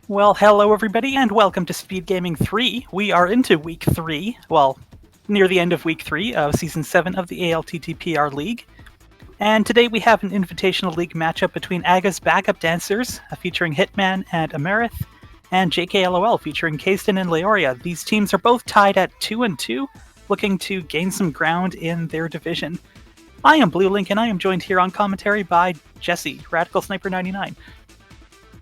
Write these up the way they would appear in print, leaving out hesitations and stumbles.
Well, hello everybody, and welcome to Speed Gaming 3. We are into Week 3, well, near the end of Week 3 of Season 7 of the ALTTPR League. And today we have an Invitational League matchup between Aga's Backup Dancers, featuring Hitman and Amerith, and JKLOL featuring Kayston and Leoria. These teams are both tied at 2-2, looking to gain some ground in their division. I am Blue Link, and I am joined here on commentary by Jesse, Radical Sniper 99.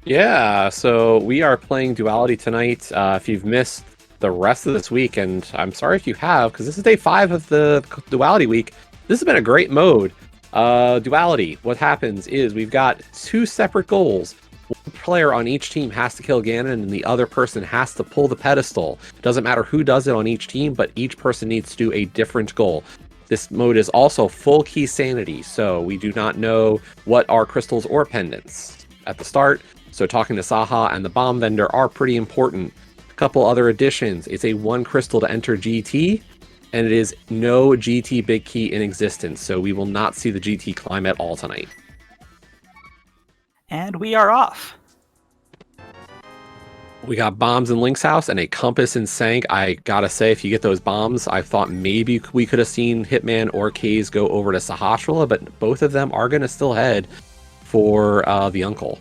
Yeah, so we are playing Duality tonight. If you've missed the rest of this week, and I'm sorry if you have, because this is day 5 of the Duality week, this has been a great mode. Duality, what happens is we've got 2 separate goals. One player on each team has to kill Ganon, and the other person has to pull the pedestal. Doesn't matter who does it on each team, but each person needs to do a different goal. This mode is also full key sanity, so we do not know what are crystals or pendants at the start. So talking to Saha and the bomb vendor are pretty important. A couple other additions. It's a 1 crystal to enter GT, and it is no GT big key in existence. So we will not see the GT climb at all tonight. And we are off. We got bombs in Link's house and a compass in Sank. I gotta say, if you get those bombs, I thought maybe we could have seen Hitman or Kaze go over to Sahasrahla, but both of them are going to still head for the uncle.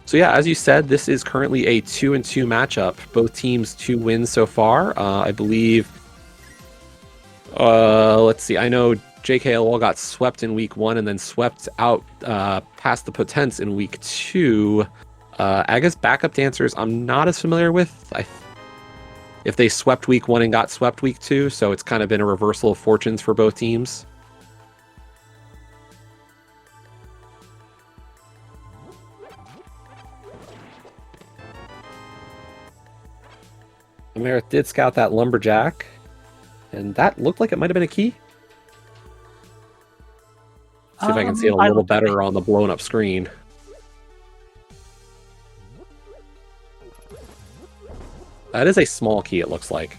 So yeah, as you said, this is currently a 2-2 matchup. Both teams 2 wins so far. I believe. Let's see. I know JKLOL got swept in week 1 and then swept out past the Potence in week 2. Aga's Backup Dancers, I'm not as familiar with. If they swept week 1 and got swept week 2, so it's kind of been a reversal of fortunes for both teams. Amerith did scout that lumberjack, and that looked like it might have been a key. See if I can see it a little better on the blown up screen. That is a small key, it looks like.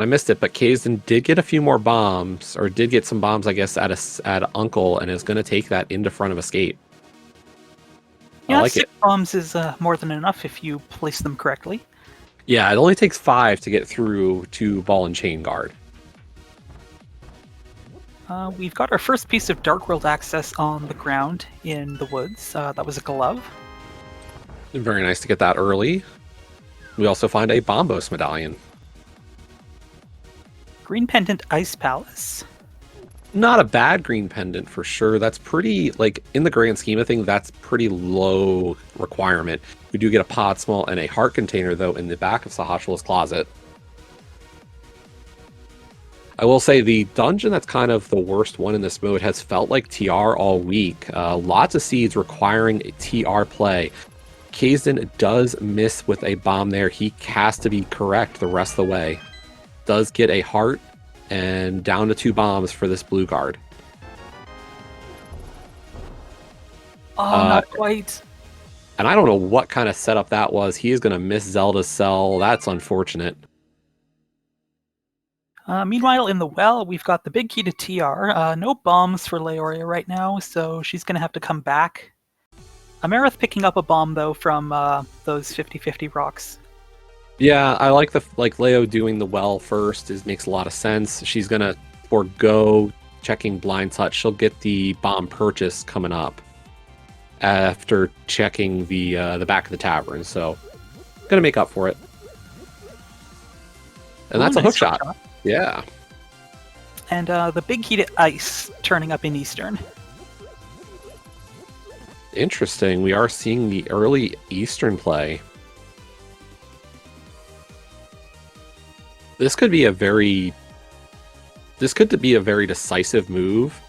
I missed it, but Kayston did get a few more bombs, or did get some bombs, I guess, at Uncle, and is going to take that into front of Escape. Yeah, I like 6 bombs is more than enough if you place them correctly. Yeah, it only takes 5 to get through to Ball and Chain Guard. We've got our first piece of Dark World access on the ground in the woods. That was a glove. Very nice to get that early. We also find a Bombos medallion. Green Pendant Ice Palace. Not a bad green pendant for sure. That's pretty, like, in the grand scheme of things, that's pretty low requirement. We do get a pod small and a heart container, though, in the back of Sahasrahla's closet. I will say the dungeon that's kind of the worst one in this mode has felt like TR all week. Lots of seeds requiring a TR play. Kayston does miss with a bomb there. He has to be correct the rest of the way. Does get a heart and down to 2 bombs for this blue guard. Oh, not quite. And I don't know what kind of setup that was. He is going to miss Zelda's cell. That's unfortunate. Meanwhile, in the well, we've got the big key to TR. No bombs for Leoria right now, so she's going to have to come back. Amerith picking up a bomb, though, from those 50-50 rocks. Yeah, I like Leo doing the well first. Makes a lot of sense. She's gonna forego checking blind touch. She'll get the bomb purchase coming up after checking the back of the tavern. So gonna make up for it. And that's a hook shot. Yeah. And the big key to ice turning up in Eastern. Interesting. We are seeing the early Eastern play. This could be a very decisive move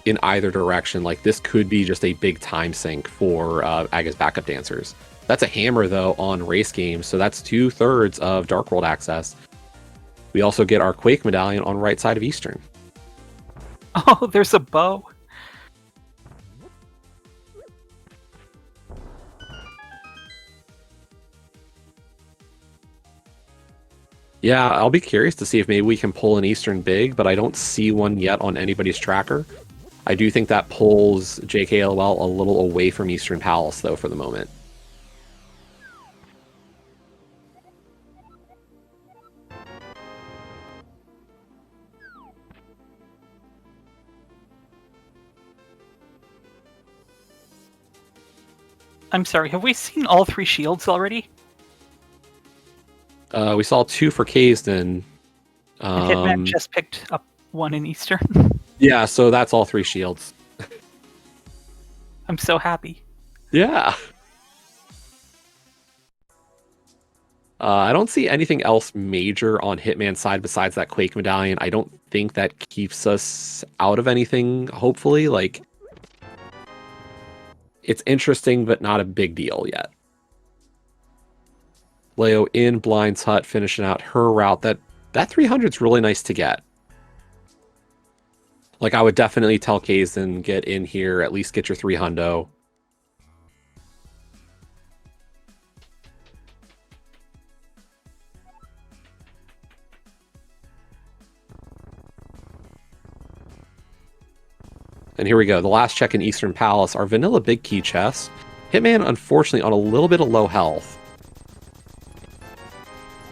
in either direction. Like, this could be just a big time sink for Aga's Backup Dancers. That's a hammer, though, on race games, so that's 2/3 of Dark World access. We also get our Quake medallion on right side of Eastern. Oh, there's a bow. Yeah, I'll be curious to see if maybe we can pull an Eastern Big, but I don't see one yet on anybody's tracker. I do think that pulls JKLOL a little away from Eastern Palace, though, for the moment. I'm sorry, have we seen all 3 shields already? We saw 2 for Kaysden. And Hitman just picked up 1 in Eastern. Yeah, so that's all 3 shields. I'm so happy. Yeah. I don't see anything else major on Hitman's side besides that Quake medallion. I don't think that keeps us out of anything, hopefully. Like, it's interesting, but not a big deal yet. Leo in Blind's Hut, finishing out her route. That 300 is really nice to get. Like, I would definitely tell Kaysden, get in here, at least get your 300. And here we go. The last check in Eastern Palace, our vanilla big key chest. Hitman, unfortunately, on a little bit of low health.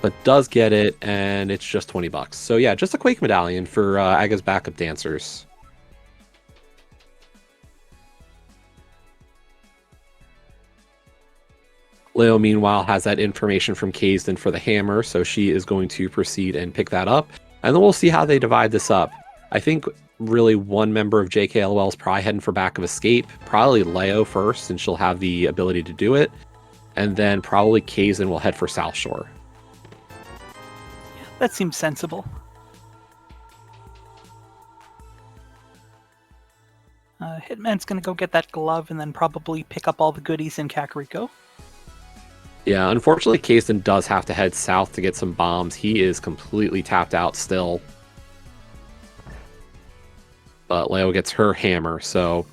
But does get it, and it's just 20 bucks. So yeah, just a Quake medallion for Aga's backup dancers. Leo, meanwhile, has that information from Kaysden for the hammer, so she is going to proceed and pick that up. And then we'll see how they divide this up. I think really one member of JKLOL is probably heading for back of escape. Probably Leo first, and she'll have the ability to do it. And then probably Kaysden will head for South Shore. Yeah, that seems sensible. Hitman's gonna go get that glove and then probably pick up all the goodies in Kakariko. Yeah, unfortunately, Kaysden does have to head south to get some bombs. He is completely tapped out still. But Leo gets her hammer, so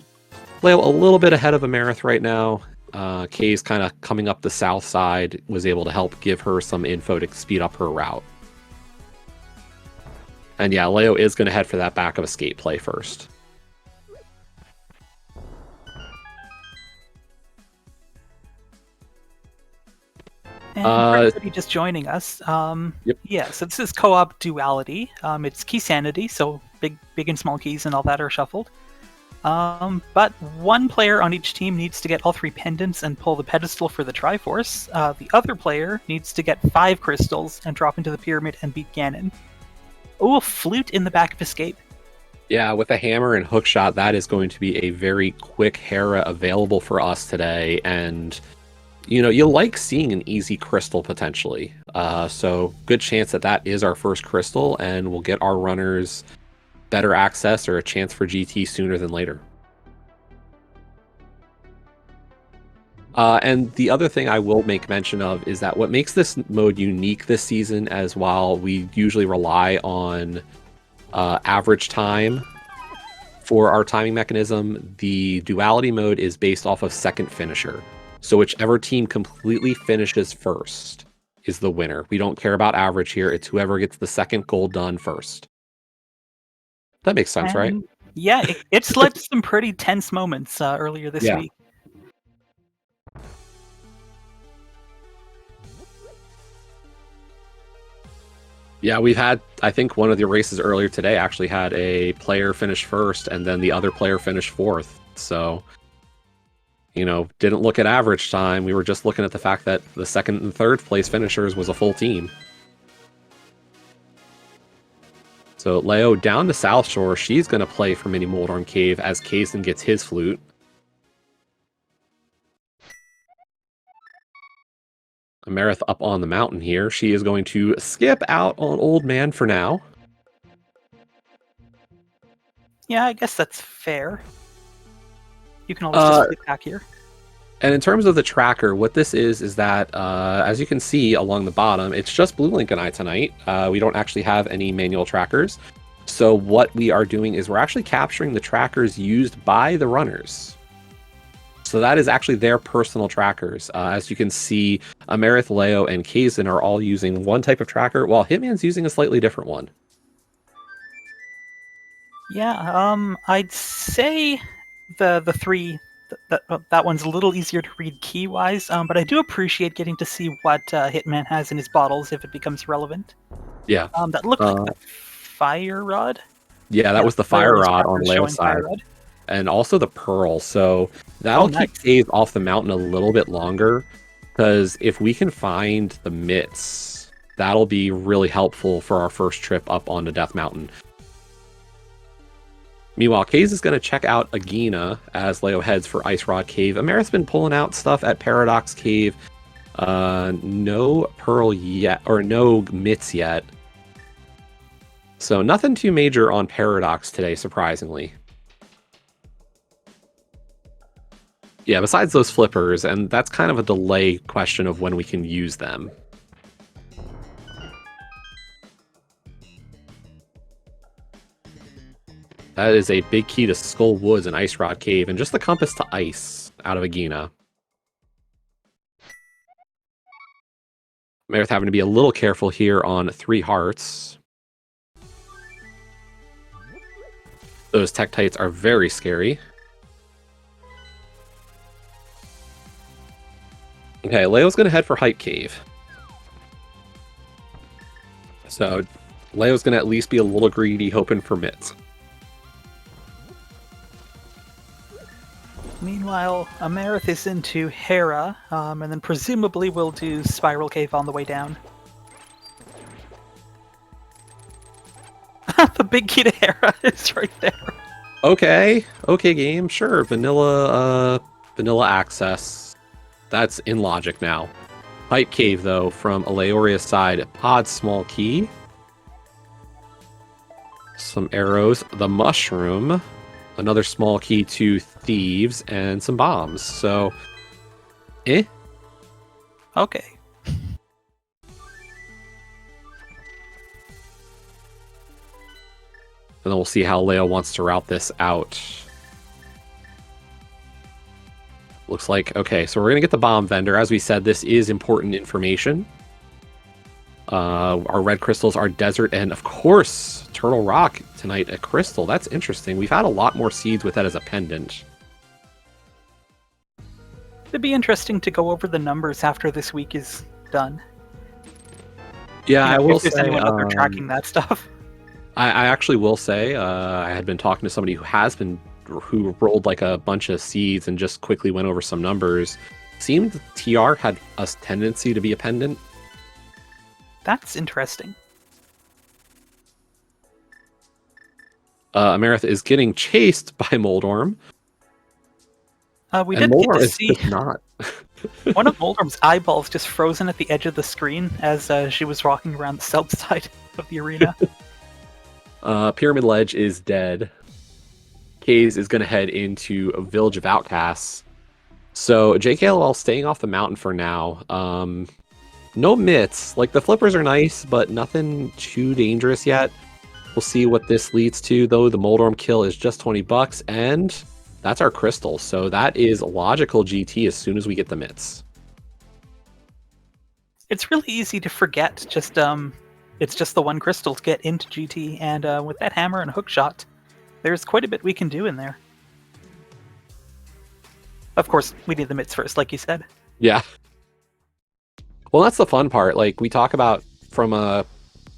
Leo a little bit ahead of Amarith right now. Kay's kind of coming up the south side, was able to help give her some info to speed up her route. And yeah, Leo is going to head for that back of escape play first. And for anybody just joining us, Yep. yeah, so this is co-op duality. It's key sanity, so big and small keys and all that are shuffled. But one player on each team needs to get all 3 pendants and pull the pedestal for the Triforce. The other player needs to get 5 crystals and drop into the pyramid and beat Ganon. Oh, a flute in the back of escape. Yeah, with a hammer and hookshot, that is going to be a very quick Hera available for us today. And, you know, you'll like seeing an easy crystal potentially. So good chance that that is our first crystal, and we'll get our runners better access or a chance for GT sooner than later. And the other thing I will make mention of is that what makes this mode unique this season, as while we usually rely on average time for our timing mechanism, the duality mode is based off of second finisher. So whichever team completely finishes first is the winner. We don't care about average here. It's whoever gets the second goal done first. That makes sense, right? Yeah, it's led to some pretty tense moments earlier this week. Yeah, we've had, I think one of the races earlier today actually had a player finish first and then the other player finish fourth. So, you know, didn't look at average time. We were just looking at the fact that the second and third place finishers was a full team. So Leo down to South Shore. She's going to play for Mini Moldorm Cave as Kaysden gets his flute. Amarith up on the mountain here. She is going to skip out on Old Man for now. Yeah, I guess that's fair. You can always just flip back here. And in terms of the tracker, what this is that, as you can see along the bottom, it's just Blue Link and I tonight. We don't actually have any manual trackers. So what we are doing is we're actually capturing the trackers used by the runners. So that is actually their personal trackers. As you can see, Amerith, Leo, and Kazin are all using one type of tracker, while Hitman's using a slightly different one. Yeah, I'd say the three that one's a little easier to read key wise, but I do appreciate getting to see what Hitman has in his bottles if it becomes relevant. Yeah. That looked like the fire rod. Yeah, that was the Leo fire is rod on tracker Leo's showing fire side. rod. And also the pearl. So that'll nice. keep Cave off the mountain a little bit longer. Because if we can find the mitts, that'll be really helpful for our first trip up onto Death Mountain. Meanwhile, Kaze is going to check out Agina as Leo heads for Ice Rod Cave. Amerith's been pulling out stuff at Paradox Cave. No pearl yet, or no mitts yet. So nothing too major on Paradox today, surprisingly. Yeah, besides those flippers, and that's kind of a delay question of when we can use them. That is a big key to Skull Woods and Ice Rod Cave, and just the compass to ice out of Agina. Merith having to be a little careful here on 3 hearts. Those Tektites are very scary. Okay, Leo's going to head for Hype Cave. So, Leo's going to at least be a little greedy, hoping for mitts. Meanwhile, Amerith is into Hera, and then presumably we'll do Spiral Cave on the way down. The big key to Hera is right there. Okay, game, sure. Vanilla access. That's in logic now. Hype Cave, though, from Aleoria's side. Pod small key. Some arrows. The mushroom. Another small key to thieves. And some bombs. So, Okay. And then we'll see how Leo wants to route this out. Looks like, okay, so we're going to get the bomb vendor. As we said, this is important information. Our red crystals are desert, and of course, Turtle Rock tonight, a crystal. That's interesting. We've had a lot more seeds with that as a pendant. It'd be interesting to go over the numbers after this week is done. Yeah, I will if there's say, anyone out there tracking that stuff. I actually will say, I had been talking to somebody who rolled like a bunch of seeds and just quickly went over some numbers. Seemed TR had a tendency to be a pendant. That's interesting. Amerith is getting chased by Moldorm. We did get to see not. one of Moldorm's eyeballs just frozen at the edge of the screen as she was walking around the south side of the arena. Pyramid Ledge is dead. Kaze is going to head into a Village of Outcasts. So JKLOL staying off the mountain for now. No mitts. Like, the flippers are nice, but nothing too dangerous yet. We'll see what this leads to, though. The Moldorm kill is just $20, and that's our crystal. So that is logical GT as soon as we get the mitts. It's really easy to forget. It's just the one crystal to get into GT, and with that hammer and hook shot, there's quite a bit we can do in there. Of course, we need the mitts first, like you said. Yeah. Well, that's the fun part. Like, we talk about from a...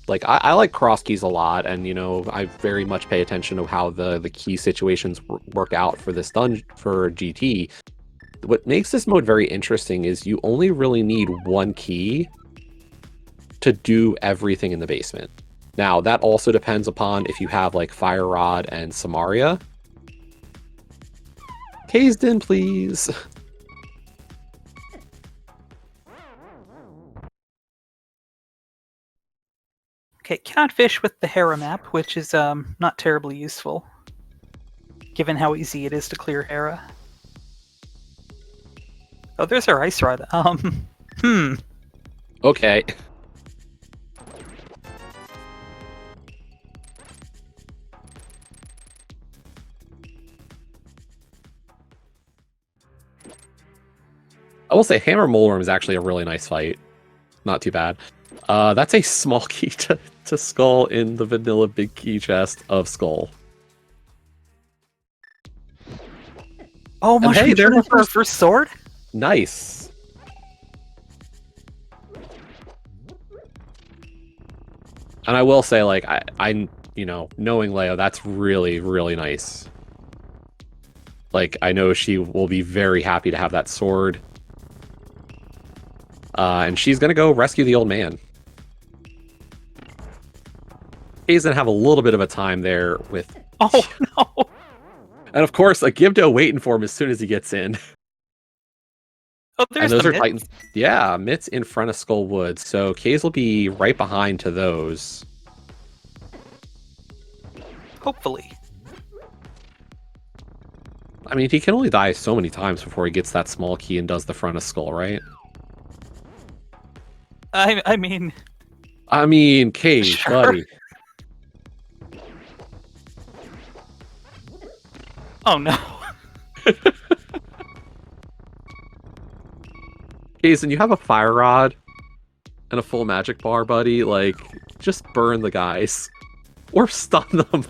Like, I like cross keys a lot, and, you know, I very much pay attention to how the key situations work out for this for GT. What makes this mode very interesting is you only really need one key to do everything in the basement. Now, that also depends upon if you have, like, Fire Rod and Samaria. Cased in, please. Okay, Catfish with the Hera map, which is not terribly useful, given how easy it is to clear Hera. Oh, there's our Ice Rod. Okay. will say Hammer Moleworm is actually a really nice fight. Not too bad. That's a small key to Skull in the vanilla big key chest of Skull. Oh, And hey, Mushroom there's turn for our first sword? Nice. And I will say, like, I knowing Leo, that's really, really nice. Like, I know she will be very happy to have that sword. And she's gonna go rescue the old man. He's gonna have a little bit of a time there with... Oh, no! And of course, a Gibdo waiting for him as soon as he gets in. Oh, there's and those the are mitts. Titans. Yeah, mitts in front of Skull Wood. So Kaze will be right behind to those. Hopefully. I mean, he can only die so many times before he gets that small key and does the front of Skull, right? I mean... Kaze, Sure. buddy. Oh, no. Kaze, and you have a fire rod and a full magic bar, buddy. Like, just burn the guys. Or stun them.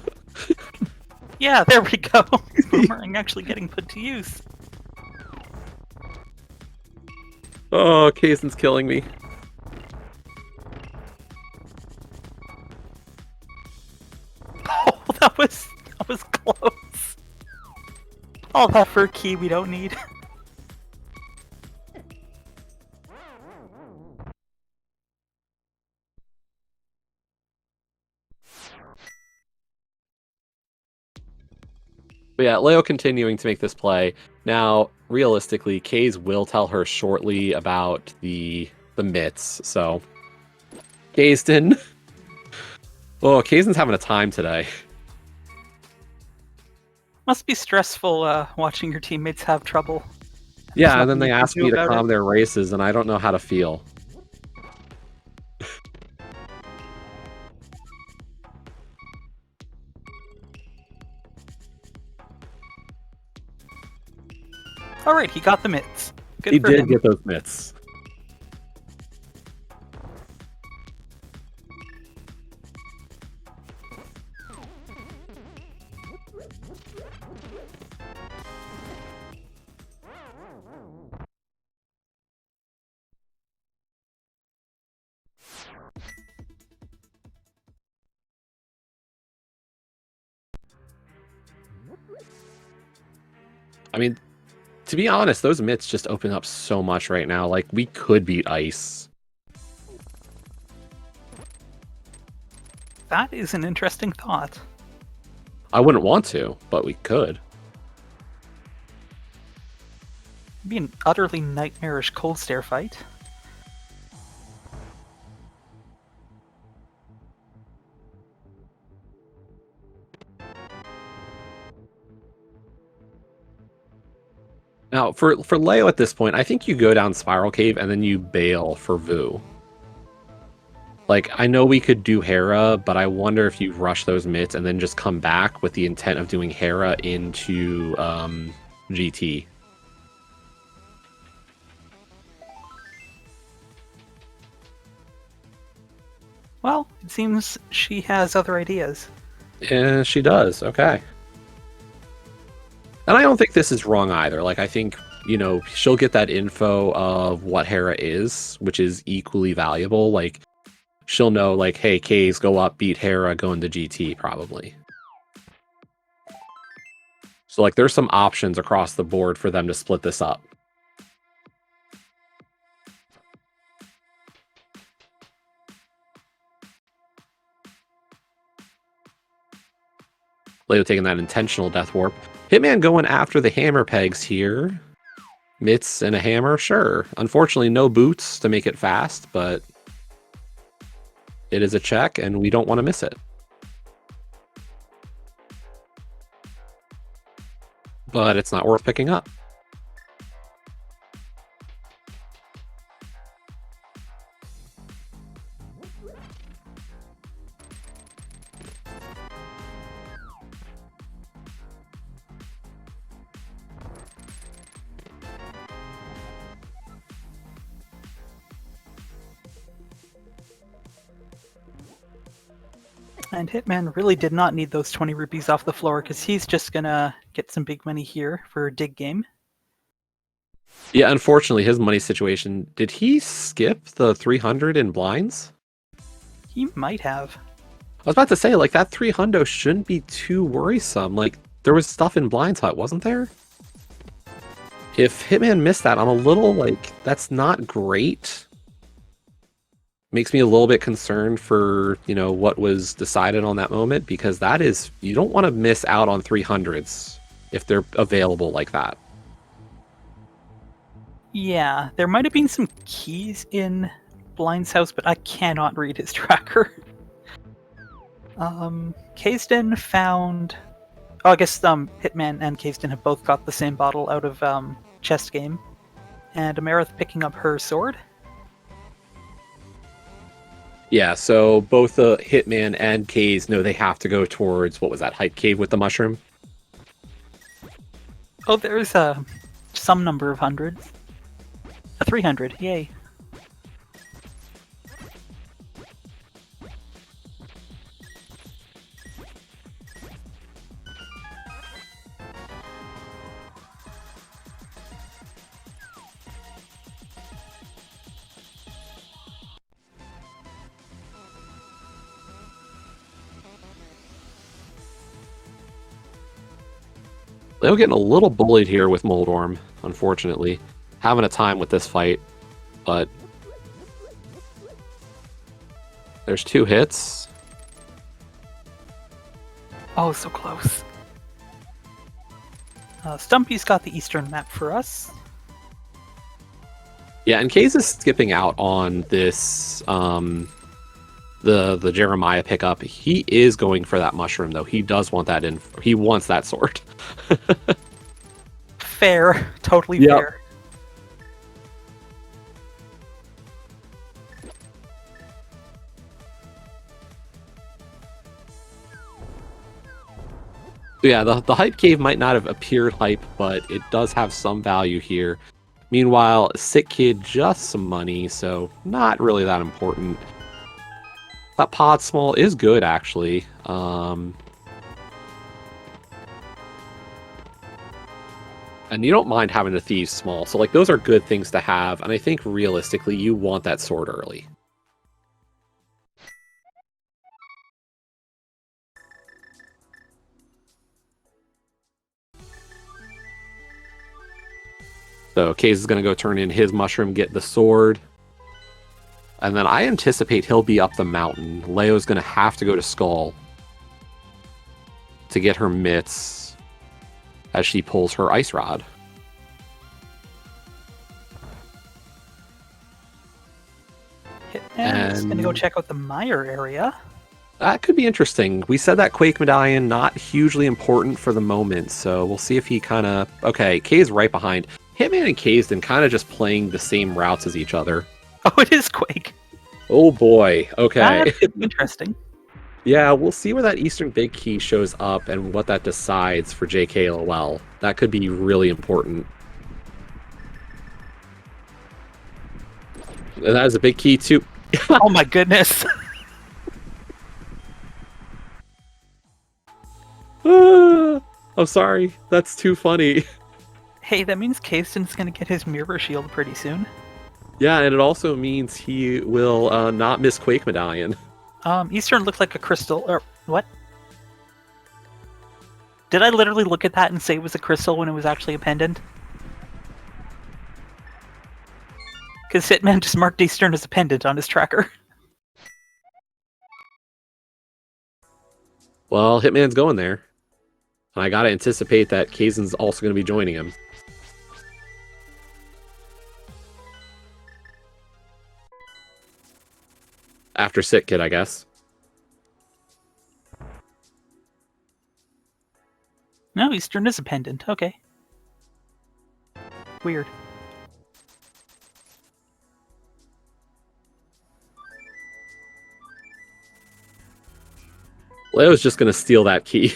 Yeah, there we go. Boomerang actually getting put to use. Oh, Kazen's killing me. Oh, that was close. All that for a key we don't need. But yeah, Leo continuing to make this play. Now, realistically, Kaze will tell her shortly about the mitts, so... Kazen. Oh, Kazen's having a time today. Must be stressful watching your teammates have trouble. Yeah, and then nothing they you can ask do me to about calm it. their races, and I don't know how to feel. Alright, he got the mitts. Good He for did him. get those mitts. I mean, to be honest, those mitts just open up so much right now. Like, we could beat Ice. That is an interesting thought. I wouldn't want to, but we could. It'd be an utterly nightmarish cold stare fight. Now, for Leo at this point, I think you go down Spiral Cave and then you bail for Vu. Like, I know we could do Hera, but I wonder if you rush those mitts and then just come back with the intent of doing Hera into GT. Well, it seems she has other ideas. Yeah, she does. Okay. And I don't think this is wrong either. Like, I think, she'll get that info of what Hera is, which is equally valuable. Like, she'll know, like, hey, Kaze, go up, beat Hera, go into GT, probably. So, like, there's some options across the board for them to split this up. Leo taking that intentional death warp. Hitman going after the hammer pegs here. Mitts and a hammer, sure. Unfortunately, no boots to make it fast, but it is a check, and we don't want to miss it. But it's not worth picking up. And Hitman really did not need those 20 rupees off the floor because he's just gonna get some big money here for a dig game. Yeah, unfortunately, his money situation. Did he skip the 300 in blinds? He might have. I was about to say, like, that 300 shouldn't be too worrisome. Like, there was stuff in Blinds Hut, wasn't there? If Hitman missed that, I'm a little, like, that's not great. Makes me a little bit concerned for, you know, what was decided on that moment, because that is, you don't want to miss out on 300s if they're available like that. Yeah, there might have been some keys in Blind's house, but I cannot read his tracker. Kaysden found... Oh, I guess Hitman and Kaysden have both got the same bottle out of chest game. And Amarith picking up her sword. Yeah, so both Hitman and Kays know they have to go towards, what was that, Hype Cave with the mushroom? Oh, there's some number of hundreds. 300, yay. Leo getting a little bullied here with Moldorm, unfortunately. Having a time with this fight, but there's 2 hits. Oh, so close. Stumpy's got the eastern map for us. Yeah, and Kays is skipping out on this, the Jeremiah pickup. He is going for that mushroom, though. He does want that in. He wants that sword. Fair. Totally Yep. fair. Yeah, the hype cave might not have appeared hype, but it does have some value here. Meanwhile, Sick Kid, just some money, so not really that important. That pod small is good, actually. And you don't mind having a Thieves small, so like those are good things to have, and I think realistically you want that sword early. So Case is going to go turn in his mushroom, get the sword. And then I anticipate he'll be up the mountain. Leo's going to have to go to Skull to get her mitts as she pulls her ice rod. Hitman's gonna go check out the Mire area. That could be interesting. We said that Quake Medallion, not hugely important for the moment, so we'll see if he kind of... Okay, Kay's right behind. Hitman and Kaysden kind of just playing the same routes as each other. Oh, it is Quake. Oh boy, okay. That's interesting. Yeah, we'll see where that Eastern Big Key shows up and what that decides for JKLOL. That could be really important. And that is a big key too. Oh my goodness. I'm sorry, that's too funny. Hey, that means Kaysden's gonna get his mirror shield pretty soon. Yeah, and it also means he will not miss Quake Medallion. Eastern looks like a crystal, or what? Did I literally look at that and say it was a crystal when it was actually a pendant? Because Hitman just marked Eastern as a pendant on his tracker. Well, Hitman's going there. And I gotta anticipate that Kaysen's also gonna be joining him. After Sick Kid, I guess. No, Eastern is a pendant. Okay. Weird. Leo's just gonna steal that key.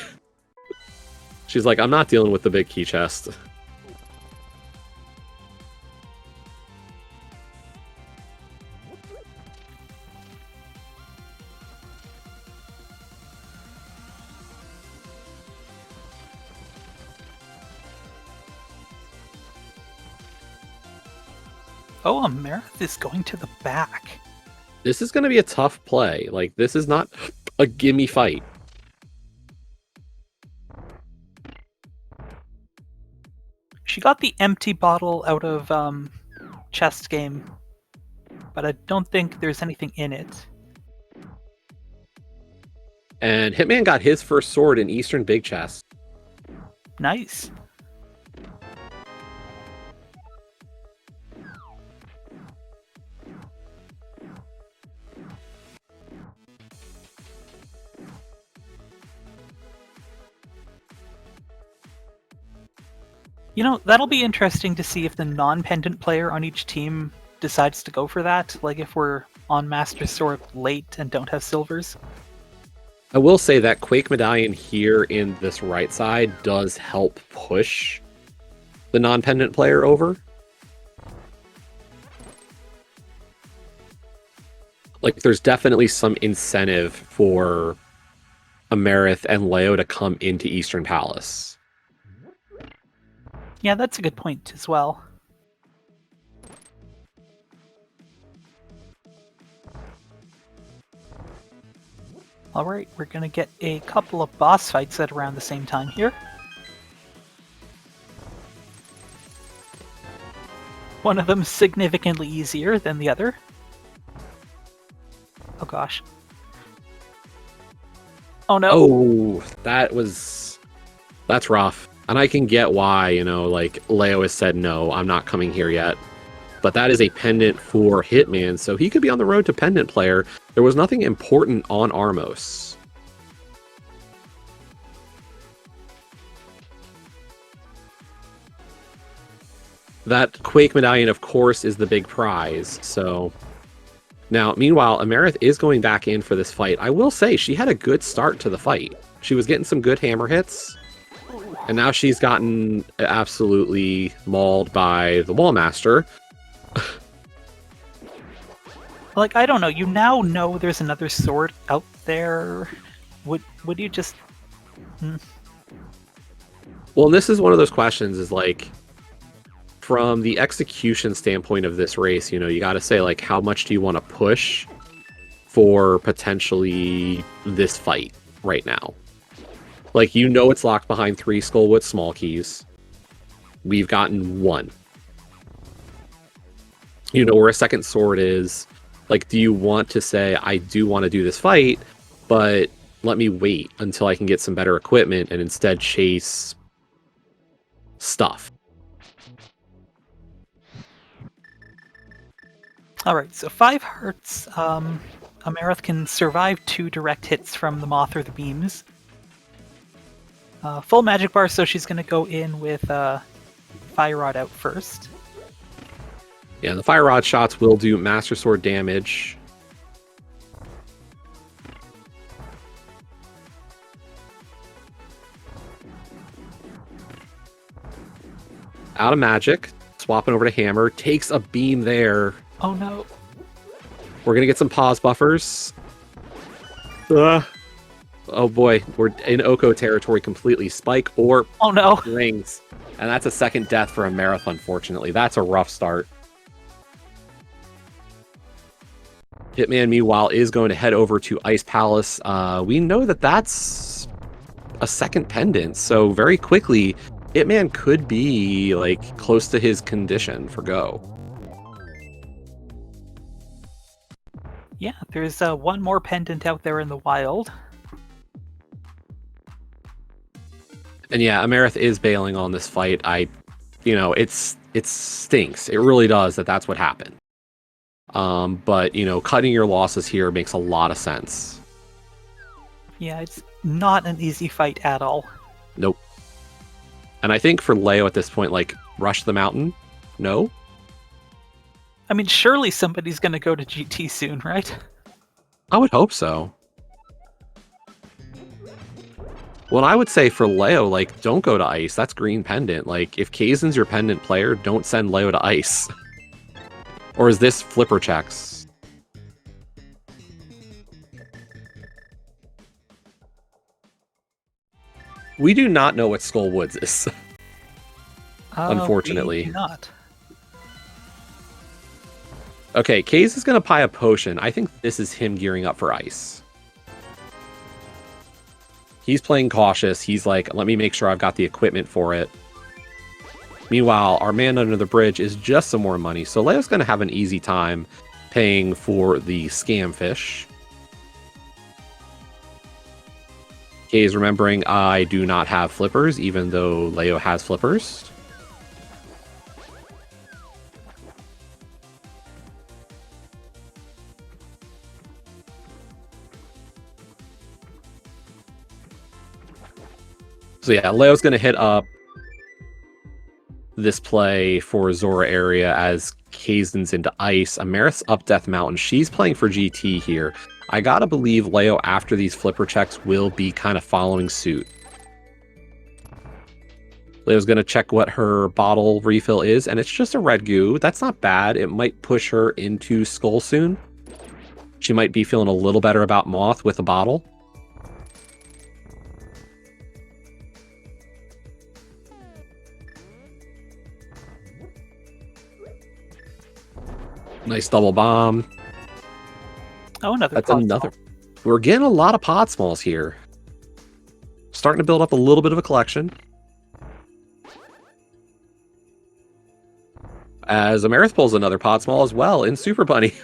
She's like, I'm not dealing with the big key chest. Oh, Amerith is going to the back. This is going to be a tough play. Like, this is not a gimme fight. She got the empty bottle out of chest game, but I don't think there's anything in it. And Hitman got his first sword in Eastern Big Chest. Nice. You know, that'll be interesting to see if the non-pendant player on each team decides to go for that. Like if we're on Master Sword late and don't have silvers. I will say that Quake Medallion here in this right side does help push the non-pendant player over. Like, there's definitely some incentive for Amerith and Leo to come into Eastern Palace. Yeah, that's a good point as well. Alright, we're gonna get a couple of boss fights at around the same time here. One of them significantly easier than the other. Oh gosh. Oh no. Oh, that's rough. And I can get why, you know, like Leo has said, no, I'm not coming here yet. But that is a pendant for Hitman, so he could be on the road to pendant player. There was nothing important on Armos. That Quake Medallion, of course, is the big prize, so... Now, meanwhile, Amerith is going back in for this fight. I will say, she had a good start to the fight. She was getting some good hammer hits, and now she's gotten absolutely mauled by the Wallmaster. Like, I don't know, you now know there's another sword out there. Would you just... Well, and this is one of those questions, is like, from the execution standpoint of this race, you know, you got to say, like, how much do you want to push for potentially this fight right now? Like, you know it's locked behind 3 Skullwood small keys. We've gotten 1. You know where a second sword is. Like, do you want to say, I do want to do this fight, but let me wait until I can get some better equipment and instead chase stuff? Alright, so 5 hearts. Amerith can survive 2 direct hits from the Moth or the Beams. Full magic bar, so she's going to go in with Fire Rod out first. Yeah, the Fire Rod shots will do Master Sword damage. Out of magic, swapping over to Hammer, takes a beam there. Oh no. We're going to get some pause buffers. Oh boy, we're in Oko territory completely. Spike or Oh no. rings. And that's a second death for Amerith, unfortunately. That's a rough start. Hitman, meanwhile, is going to head over to Ice Palace. We know that that's a second pendant, so very quickly, Hitman could be, like, close to his condition for go. Yeah, there's one more pendant out there in the wild. And yeah, Amerith is bailing on this fight. You know, it stinks. It really does that's what happened. But, you know, cutting your losses here makes a lot of sense. Yeah, it's not an easy fight at all. Nope. And I think for Leo at this point, like, rush the mountain? No? I mean, surely somebody's going to go to GT soon, right? I would hope so. Well, I would say for Leo, like, don't go to Ice. That's green pendant. Like, if Kaizen's your pendant player, don't send Leo to Ice. Or is this flipper checks? We do not know what Skull Woods is. Unfortunately. We do not. Okay, Kaze is going to buy a potion. I think this is him gearing up for ice. He's playing cautious. He's like, let me make sure I've got the equipment for it. Meanwhile, our man under the bridge is just some more money. So Leo's going to have an easy time paying for the scam fish. Kaze remembering I do not have flippers, even though Leo has flippers. So yeah, Leo's going to hit up this play for Zora area as Kazen's into ice. Amerith's up Death Mountain. She's playing for GT here. I gotta believe Leo, after these flipper checks, will be kind of following suit. Leo's going to check what her bottle refill is, and it's just a red goo. That's not bad. It might push her into Skull soon. She might be feeling a little better about Moth with a bottle. Nice double bomb. Oh, another. That's another. We're getting a lot of pod smalls here. Starting to build up a little bit of a collection. As Amerith pulls another pod small as well in Super Bunny.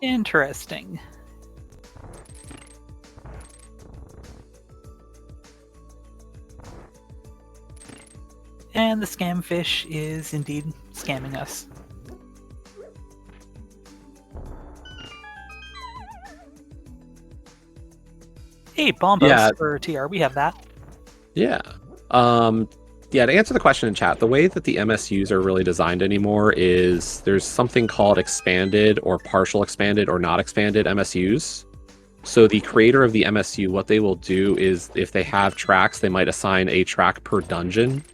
Interesting. And the scam fish is indeed scamming us. Hey, Bombos for TR, we have that. Yeah. Yeah, to answer the question in chat, the way that the MSUs are really designed anymore is there's something called expanded or partial expanded or not expanded MSUs. So the creator of the MSU, what they will do is if they have tracks, they might assign a track per dungeon.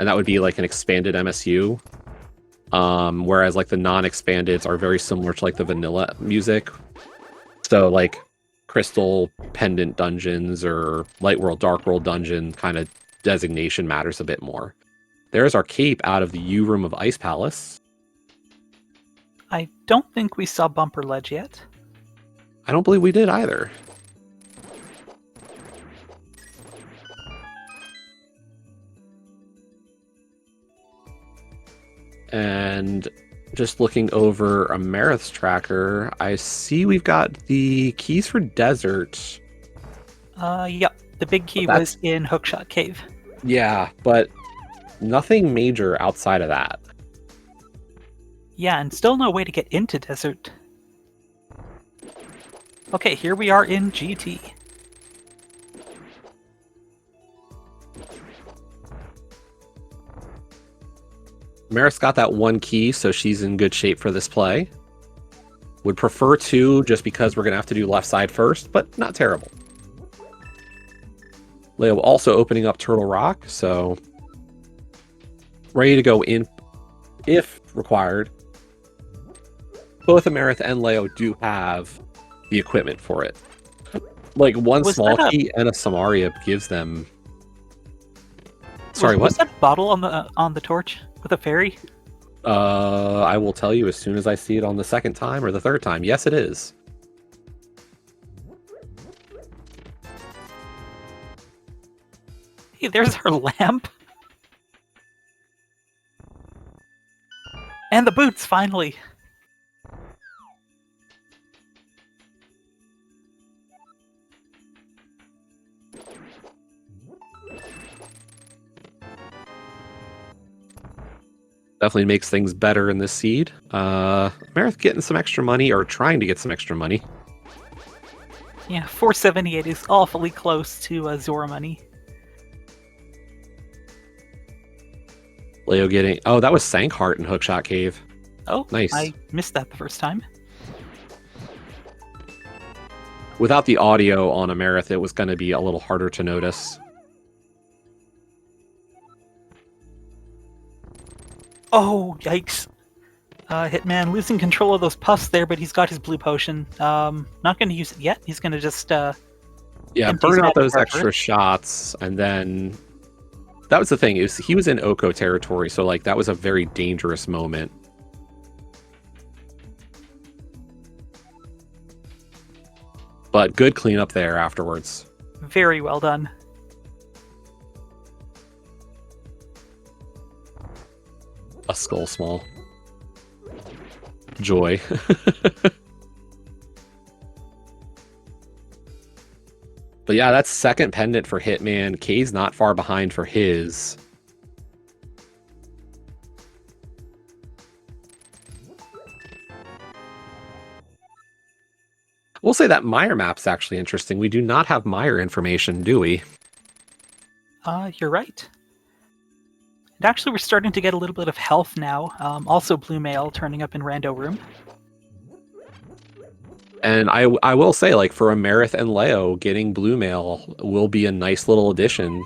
And that would be like an expanded MSU. Whereas like the non-expandeds are very similar to like the vanilla music. So like Crystal Pendant dungeons or Light World, Dark World dungeon kind of designation matters a bit more. There's our cape out of the U room of Ice Palace. I don't think we saw Bumper Ledge yet. I don't believe we did either. And just looking over Amerith's tracker, I see we've got the keys for Desert. Yep. The big key was in Hookshot Cave. Yeah, but nothing major outside of that. Yeah, and still no way to get into Desert. Okay, here we are in GT. Maris got that one key, so she's in good shape for this play. Would prefer two, just because we're going to have to do left side first, but not terrible. Leo also opening up Turtle Rock, so ready to go in if required. Both Amerith and Leo do have the equipment for it. Like one small key and a Samaria gives them. Sorry, was that bottle on the torch with a fairy? I will tell you as soon as I see it on the second time or the third time. Yes, it is. Hey, there's our lamp. And the boots, finally. Definitely makes things better in this seed. Marith getting some extra money, or trying to get some extra money. Yeah, 478 is awfully close to Zora money. Leo getting... Oh, that was Sankheart in Hookshot Cave. Oh, nice. I missed that the first time. Without the audio on Amerith, it was going to be a little harder to notice. Oh, yikes. Hitman losing control of those puffs there, but he's got his blue potion. Not going to use it yet. He's going to just... yeah, burn out those extra shots, and then... That was the thing, is he was in Oko territory, so like that was a very dangerous moment. But good cleanup there afterwards. Very well done. A skull small. Joy. But yeah, that's second pendant for Hitman. Kay's not far behind for his. We'll say that Meyer map's actually interesting. We do not have Meyer information, do we? You're right. And actually, we're starting to get a little bit of health now. Also, blue mail turning up in Rando Room. And I will say, like, for Amarith and Leo, getting blue mail will be a nice little addition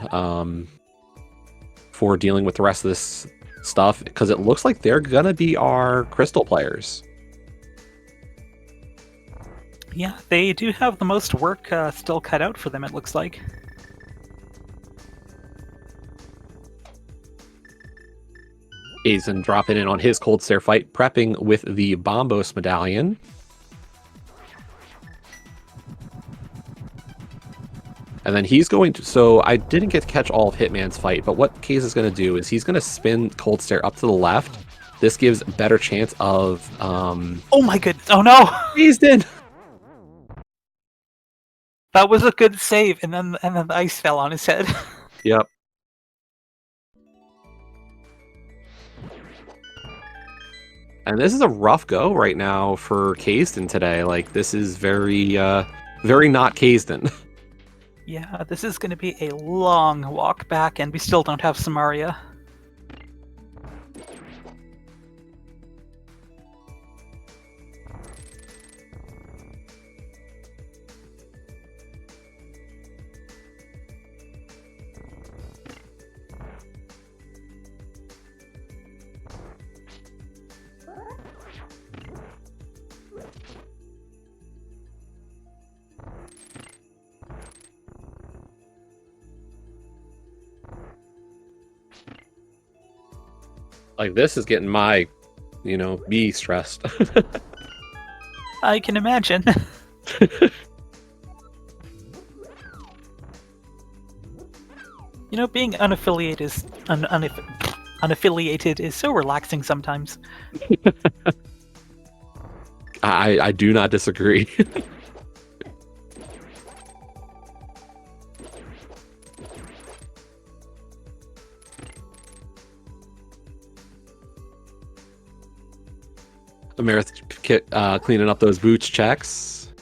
for dealing with the rest of this stuff, because it looks like they're going to be our crystal players. Yeah, they do have the most work still cut out for them, it looks like. Aizen dropping in on his Cold Stare fight, prepping with the Bombos medallion. And then he's going to... So I didn't get to catch all of Hitman's fight, but what Case is going to do is he's going to spin Cold Stare up to the left. This gives a better chance of... Oh my goodness! Oh no! He's in! That was a good save, and then the ice fell on his head. Yep. And this is a rough go right now for Kaysden today. Like, this is very, very not Kaysden. Yeah, this is going to be a long walk back, and we still don't have Samaria. Like, this is getting my, me stressed. I can imagine. Being unaffiliated is unaffiliated is so relaxing sometimes. I do not disagree. Amarith cleaning up those boots checks.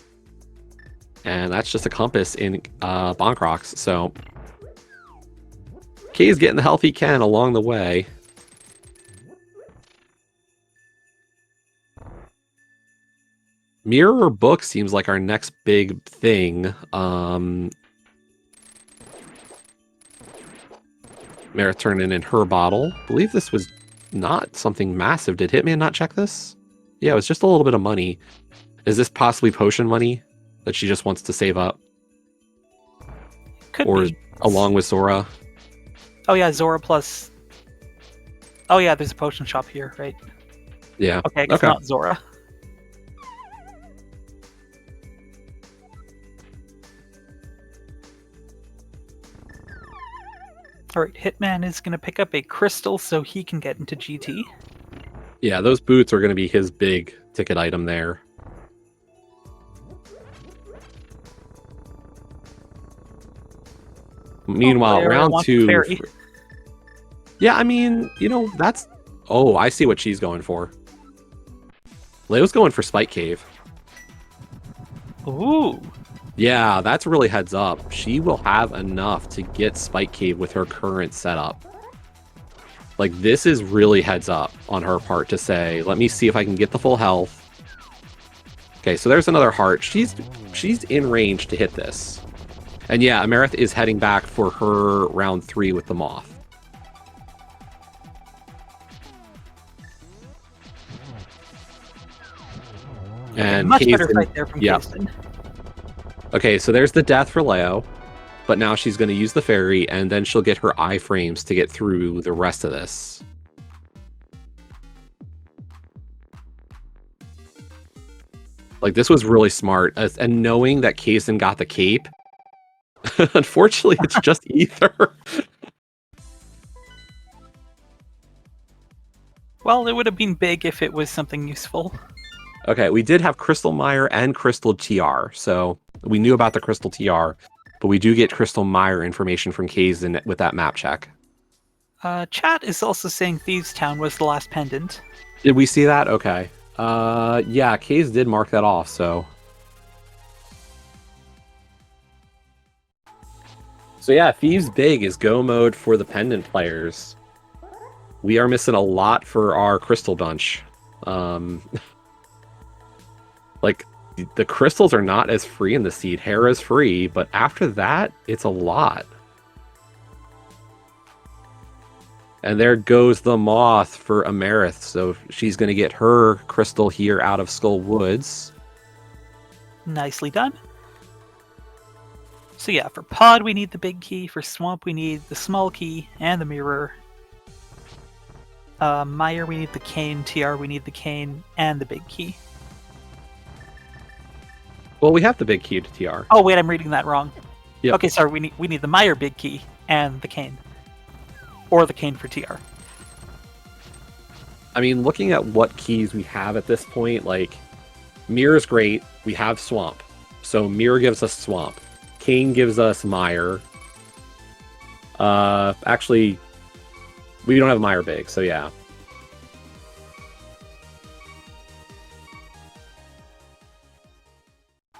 And that's just a compass in Bonkrox. So Kay's getting the health he can along the way. Mirror or book seems like our next big thing. Amarith turning in her bottle. I believe this was not something massive. Did Hitman not check this? Yeah, it was just a little bit of money. Is this possibly potion money that she just wants to save up? Could or be. Along with Zora? Oh yeah, Zora plus... Oh yeah, there's a potion shop here, right? Yeah. Okay, it's not Zora. Alright, Hitman is going to pick up a crystal so he can get into GT. Yeah, those boots are going to be his big ticket item there. Meanwhile, round two... Yeah, I mean, that's... Oh, I see what she's going for. Leo's going for Spike Cave. Ooh. Yeah, that's really heads up. She will have enough to get Spike Cave with her current setup. Like, this is really heads up on her part to say, let me see if I can get the full health. Okay, so there's another heart. She's in range to hit this. And yeah, Amarith is heading back for her round 3 with the Moth. And much better fight there from Kaysden. Okay, so there's the death for Leo. But now she's going to use the fairy, and then she'll get her iframes to get through the rest of this. Like, this was really smart. And knowing that Kazin got the cape, unfortunately, it's just Ether. Well, it would have been big if it was something useful. Okay, we did have Crystal Mire and Crystal TR, so we knew about the Crystal TR, but we do get Crystal Mire information from Kazin with that map check. Chat is also saying Thieves Town was the last pendant. Did we see that? Okay. Yeah, Kaze did mark that off, so... So yeah, Thieves Big is go mode for the pendant players. We are missing a lot for our Crystal Bunch. Like, the crystals are not as free in the seed. Hera's free, but after that, it's a lot. And there goes the moth for Amarith, so she's going to get her crystal here out of Skull Woods. Nicely done. So yeah, for Pod we need the big key, for Swamp we need the small key and the mirror. Mire we need the cane, TR we need the cane and the big key. Well, we have the big key to TR. Oh wait, I'm reading that wrong. Yep. Okay, sorry, we need the Mire big key and the cane. Or the cane for TR. I mean, looking at what keys we have at this point, like, Mirror's great. We have Swamp. So Mirror gives us Swamp. Cane gives us Mire. Actually, we don't have Mire big, so yeah.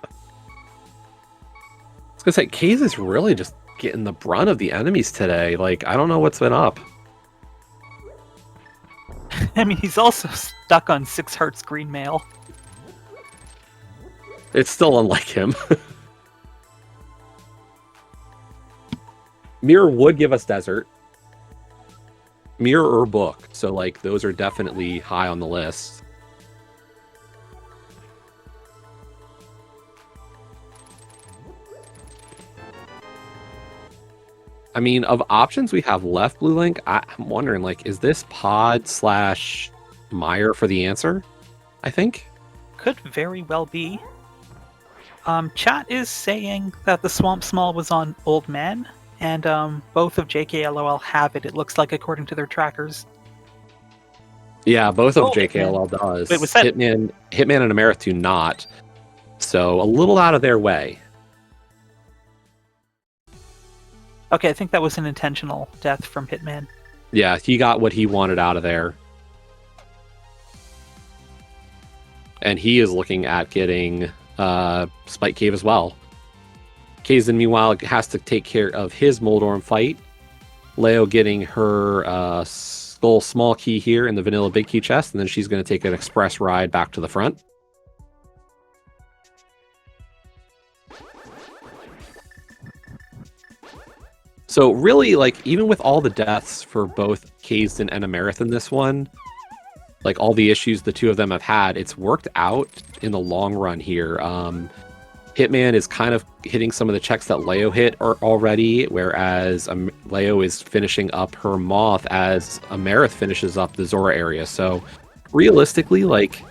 I was gonna say, Kaze is really just getting the brunt of the enemies today. Like, I don't know what's been up. I mean, he's also stuck on 6 Hearts Green Mail. It's still unlike him. Mirror would give us Desert. Mirror or Book. So, like, those are definitely high on the list. I mean, of options we have left, Blue Link, I'm wondering, like, is this Pod / Mire for the answer? I think? Could very well be. Chat is saying that the Swamp Small was on Old Man, and both of JKLOL have it, it looks like, according to their trackers. Yeah, both of JKLOL does. Wait, was that... Hitman and Amarith do not. So, a little out of their way. Okay, I think that was an intentional death from Hitman. Yeah, he got what he wanted out of there. And he is looking at getting Spike Cave as well. Kazin, meanwhile, has to take care of his Moldorm fight. Leo getting her Skull Small Key here in the Vanilla Big Key chest, and then she's going to take an express ride back to the front. So really, like, even with all the deaths for both Kazin and Amarith in this one, like, all the issues the two of them have had, it's worked out in the long run here. Hitman is kind of hitting some of the checks that Leo hit already, whereas Leo is finishing up her Moth as Amarith finishes up the Zora area. So realistically, like,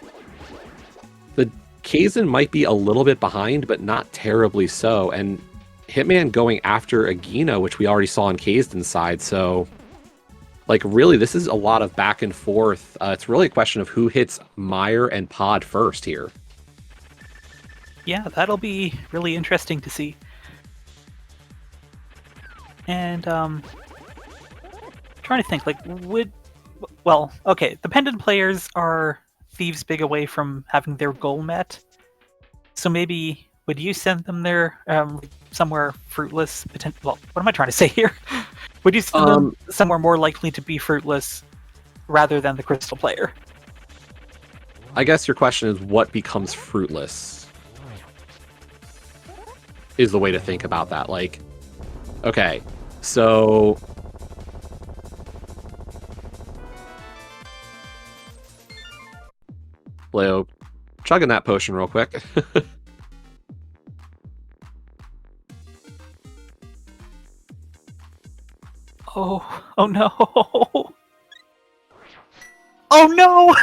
the Kazin might be a little bit behind, but not terribly so. And Hitman going after Agina, which we already saw on Kazden's side, so, like, really, this is a lot of back and forth. It's really a question of who hits Mire and Pod first here. Yeah, that'll be really interesting to see. And, trying to think, like, well, okay, the Pendant players are Thieves Big away from having their goal met, so maybe... would you send them there somewhere fruitless? Well, what am I trying to say here? Would you send them somewhere more likely to be fruitless rather than the Crystal player? I guess your question is what becomes fruitless is the way to think about that. Like, okay, so... Leo, chugging that potion real quick. Oh no! Oh no!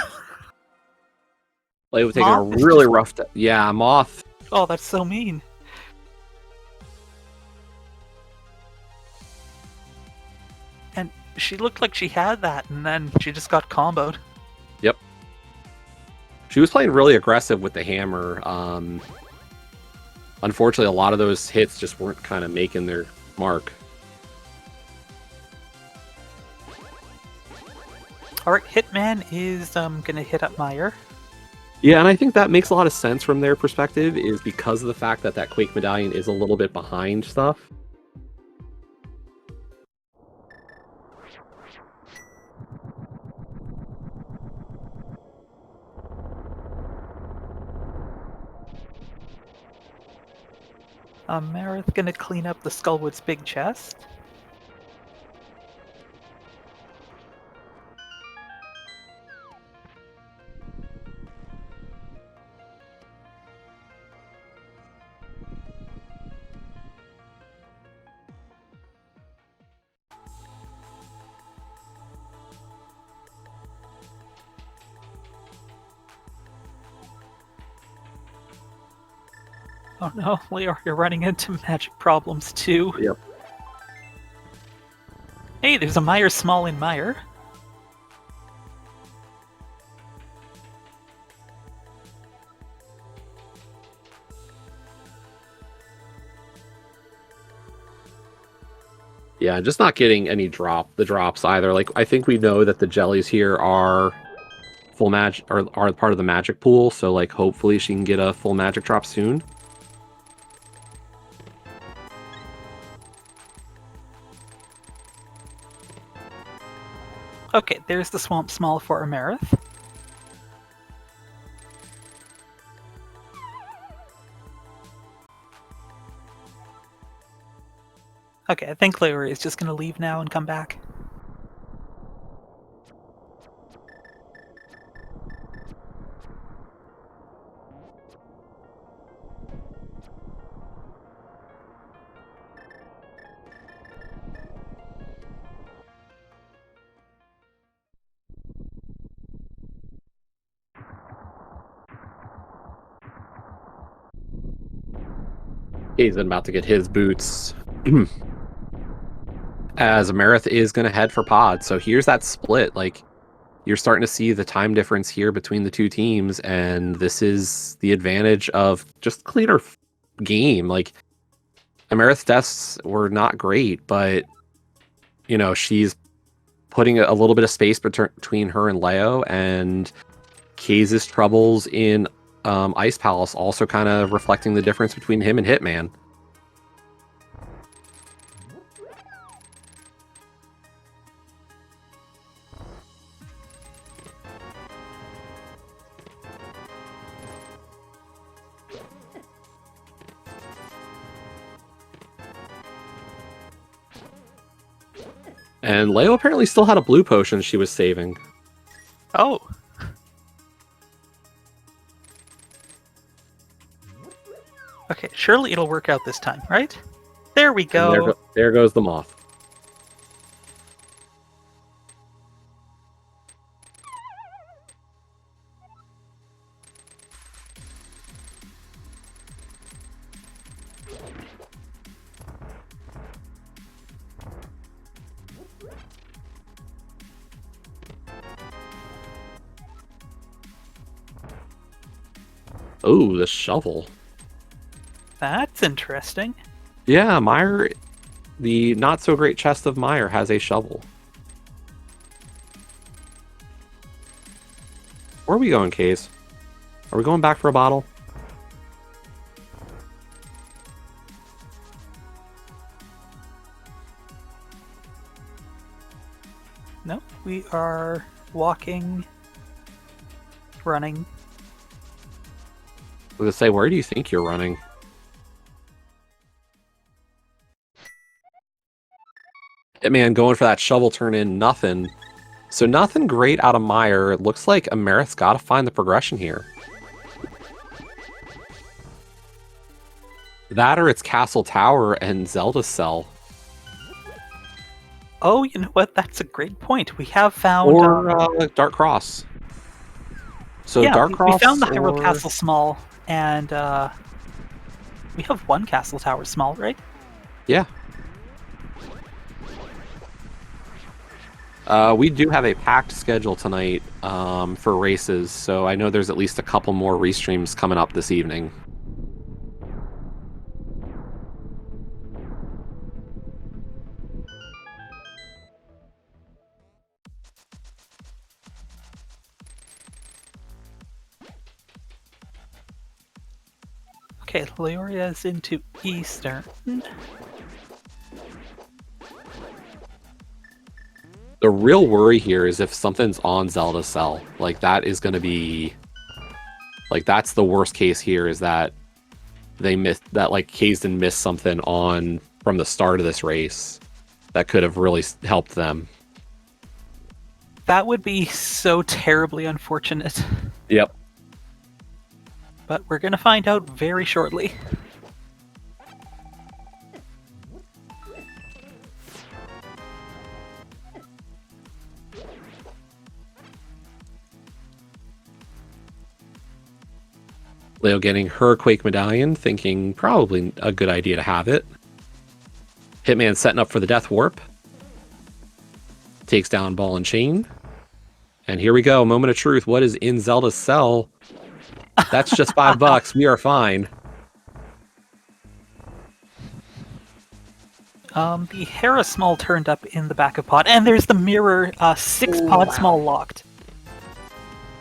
Leo taking a Moth is really just- rough. Yeah, Moth. Oh, that's so mean. And she looked like she had that, and then she just got comboed. Yep. She was playing really aggressive with the hammer. Unfortunately, a lot of those hits just weren't kind of making their mark. Alright, Hitman is gonna hit up Meyer. Yeah, and I think that makes a lot of sense from their perspective, is because of the fact that that Quake medallion is a little bit behind stuff. Marith gonna clean up the Skullwood's big chest. Oh no, Leo, you're running into magic problems too. Yep. Hey, there's a Meyer Small in Meyer. Yeah, just not getting any drops either. Like, I think we know that the jellies here are full magic, are part of the magic pool, so like hopefully she can get a full magic drop soon. Okay, there's the Swamp Small for Amarith. Okay, I think Larry is just gonna leave now and come back. He's about to get his boots. As Amarith is going to head for pod. So here's that split. Like, you're starting to see the time difference here between the two teams, and this is the advantage of just cleaner game. Like, Amarith's deaths were not great, but, you know, she's putting a little bit of space between her and Leo, and Kaze's troubles in Ice Palace also kind of reflecting the difference between him and Hitman. And Leo apparently still had a blue potion she was saving. Oh. Okay, surely it'll work out this time, right? There we go. There goes the moth. Oh, the shovel. That's interesting. Yeah, Meyer, the not so great chest of Meyer has a shovel. Where are we going, Case? Are we going back for a bottle? No, we are walking, running. I was gonna say, where do you think you're running? Hitman going for that shovel turn in, nothing. So nothing great out of Meyer. It looks like Amarith's got to find the progression here. That or it's Castle Tower and Zelda Cell. Oh, you know what? That's a great point. We have found... Or Dark Cross. So yeah, Dark we Cross found the Hyrule or... Castle small, and we have one castle tower small, right? Yeah. We do have a packed schedule tonight for races, so I know there's at least a couple more restreams coming up this evening. Okay, Leoria's into Eastern. The real worry here is if something's on Zelda's cell. Like, that is going to be... Like, that's the worst case here, is that they missed... That, like, Kazdan missed something on from the start of this race that could have really helped them. That would be so terribly unfortunate. Yep. But we're gonna find out very shortly. Leo getting her Quake Medallion, thinking probably a good idea to have it. Hitman setting up for the Death Warp. Takes down Ball and Chain. And here we go, moment of truth. What is in Zelda's cell? That's just $5. We are fine. The Hera Small turned up in the backup pod, and there's the mirror 6 pod small locked.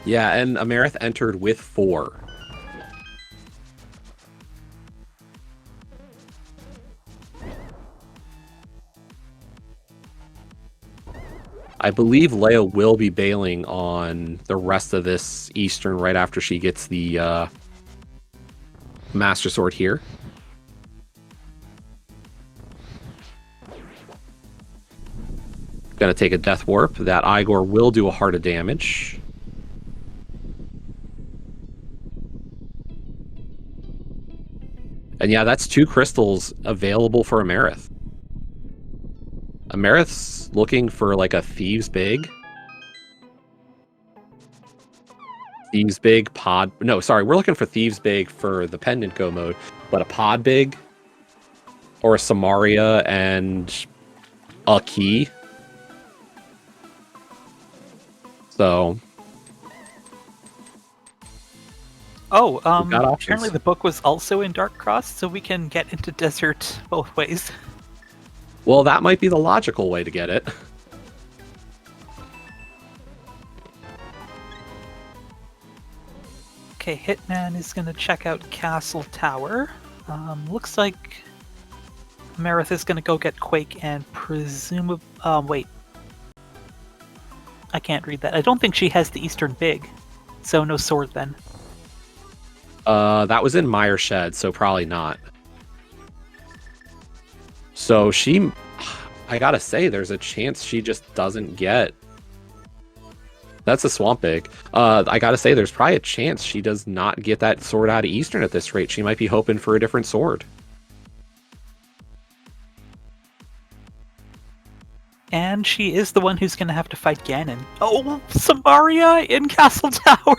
Yeah, and Amarith entered with 4. I believe Leia will be bailing on the rest of this Eastern right after she gets the Master Sword here. Gonna take a Death Warp. That Igor will do a heart of damage. And yeah, that's 2 crystals available for Amarith. Amarith's looking for like a Thieves Big. Thieves Big, Pod... No, sorry, we're looking for Thieves Big for the Pendant Go mode. But a Pod Big, or a Samaria and a key. So... Oh, got options. apparently the book was also in Dark Cross, so we can get into Desert both ways. Well, that might be the logical way to get it. Okay, Hitman is gonna check out Castle Tower. Looks like Marith is gonna go get Quake and presumably... wait. I can't read that. I don't think she has the Eastern Big, so no sword then. That was in Meyer Shed, so probably not. So she... I gotta say, there's a chance she just doesn't get... That's a Swamp Big. I gotta say, there's probably a chance she does not get that sword out of Eastern at this rate. She might be hoping for a different sword. And she is the one who's gonna have to fight Ganon. Oh, Samaria in Castle Tower!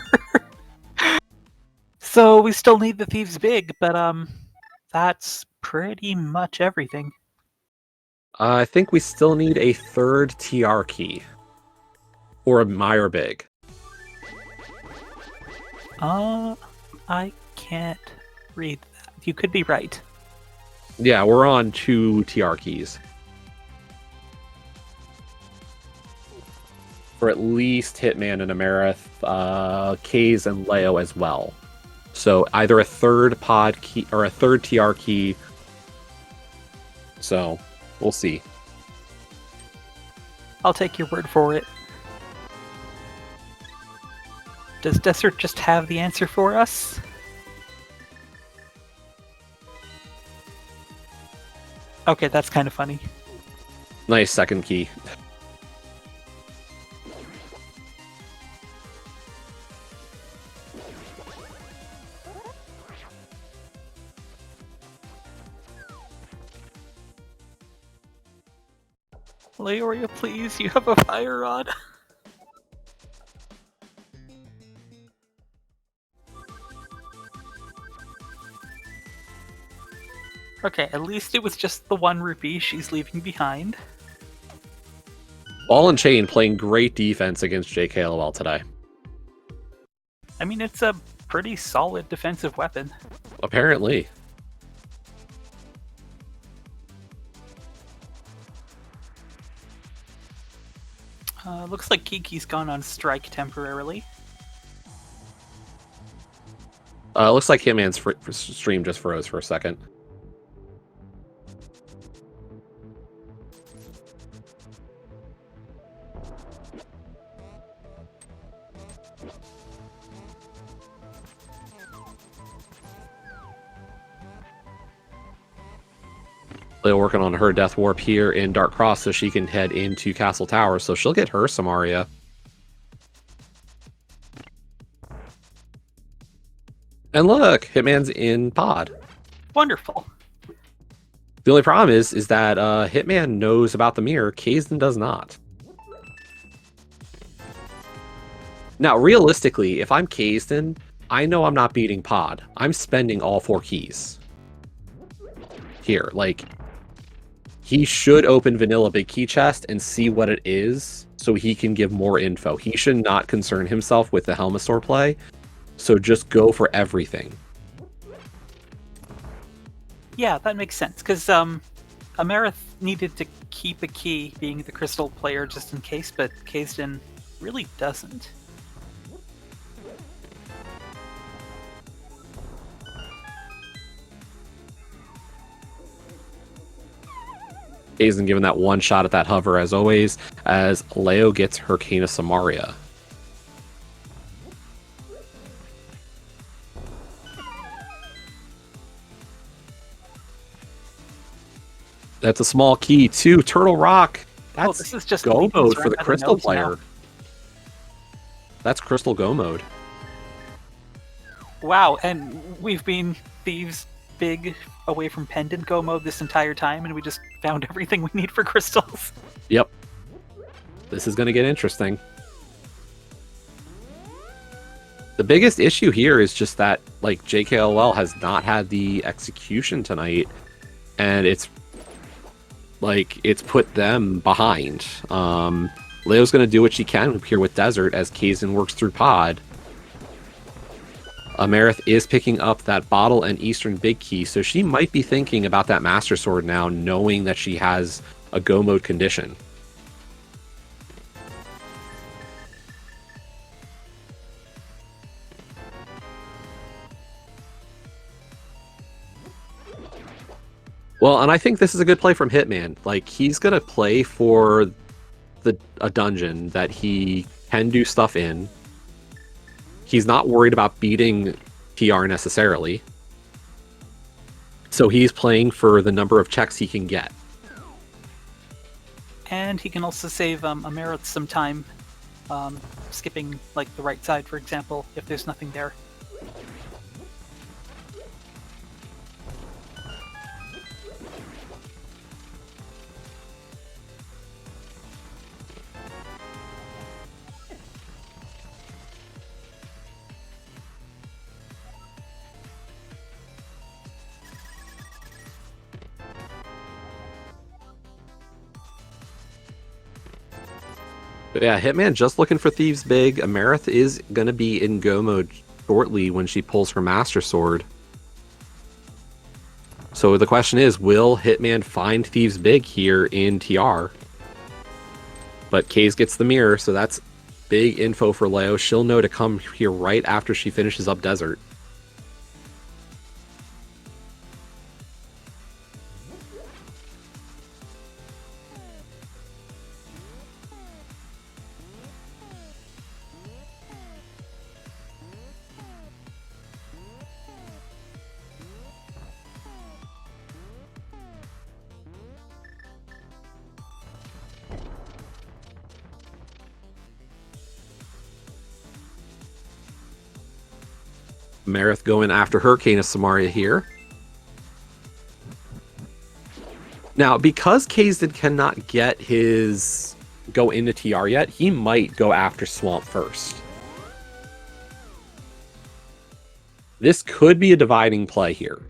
So we still need the Thieves Big, but that's pretty much everything. I think we still need a 3rd TR key. Or a Meyer Big. I can't read that. You could be right. Yeah, we're on 2 TR keys. For at least Hitman and Amarith, Kaze and Leo as well. So either a 3rd pod key or a 3rd TR key. So we'll see. I'll take your word for it. Does Desert just have the answer for us? Okay, that's kind of funny. Nice 2nd key. Leoria, please, you have a fire rod. Okay, at least it was just the 1 rupee she's leaving behind. Ball and Chain playing great defense against JKLOL today. I mean, it's a pretty solid defensive weapon. Apparently. Looks like Kiki's gone on strike temporarily. Looks like Hitman's stream just froze for a second. They're working on her Death Warp here in Dark Cross so she can head into Castle Tower, so she'll get her Samaria. And look, Hitman's in pod. Wonderful. The only problem is that Hitman knows about the mirror, Kazdan does not. Now, realistically, if I'm Kazdan, I know I'm not beating pod. I'm spending all 4 keys. Here, like, he should open vanilla big key chest and see what it is so he can give more info. He should not concern himself with the Helmasaur play, so just go for everything. Yeah, that makes sense, because Amarith needed to keep a key being the crystal player just in case, but Kazdan really doesn't. Kazdan giving that one shot at that hover as always, as Leo gets Hurricane of Samaria. That's a small key too. Turtle Rock. That's this is just go mode for the by crystal nose player. now. That's crystal go mode. Wow, and we've been Thieves Big away from Pendant Go mode this entire time, and we just found everything we need for crystals. Yep. This is going to get interesting. The biggest issue here is just that, like, JKLOL has not had the execution tonight, and it's put them behind. Leo's going to do what she can here with Desert as Kazdan works through pod. Amarith is picking up that bottle and Eastern big key, so she might be thinking about that Master Sword now, knowing that she has a go mode condition. Well, and I think this is a good play from Hitman. Like, he's going to play for a dungeon that he can do stuff in. He's not worried about beating TR necessarily. So he's playing for the number of checks he can get. And he can also save Amarith some time skipping, like, the right side, for example, if there's nothing there. But yeah, Hitman just looking for Thieves Big. Amarith is going to be in go mode shortly when she pulls her Master Sword. So the question is, will Hitman find Thieves Big here in TR? But Kaze gets the mirror, so that's big info for Leo. She'll know to come here right after she finishes up Desert. Marith going after Hurricane of Samaria here. Now, because Kazdan cannot get his go into TR yet, he might go after Swamp first. This could be a dividing play here.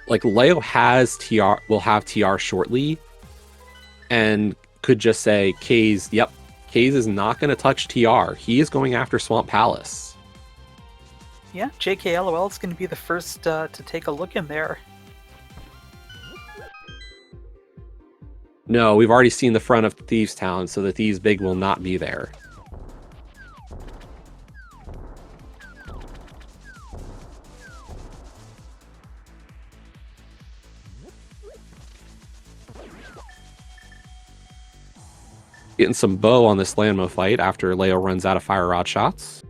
Like Leo has TR, will have TR shortly, and could just say, Kaze, yep, Kaze is not going to touch TR. He is going after Swamp Palace. Yeah, JKLOL is going to be the first to take a look in there. No, we've already seen the front of Thieves Town, so the Thieves Big will not be there. Getting some bow on this Landmo fight after Leo runs out of fire rod shots.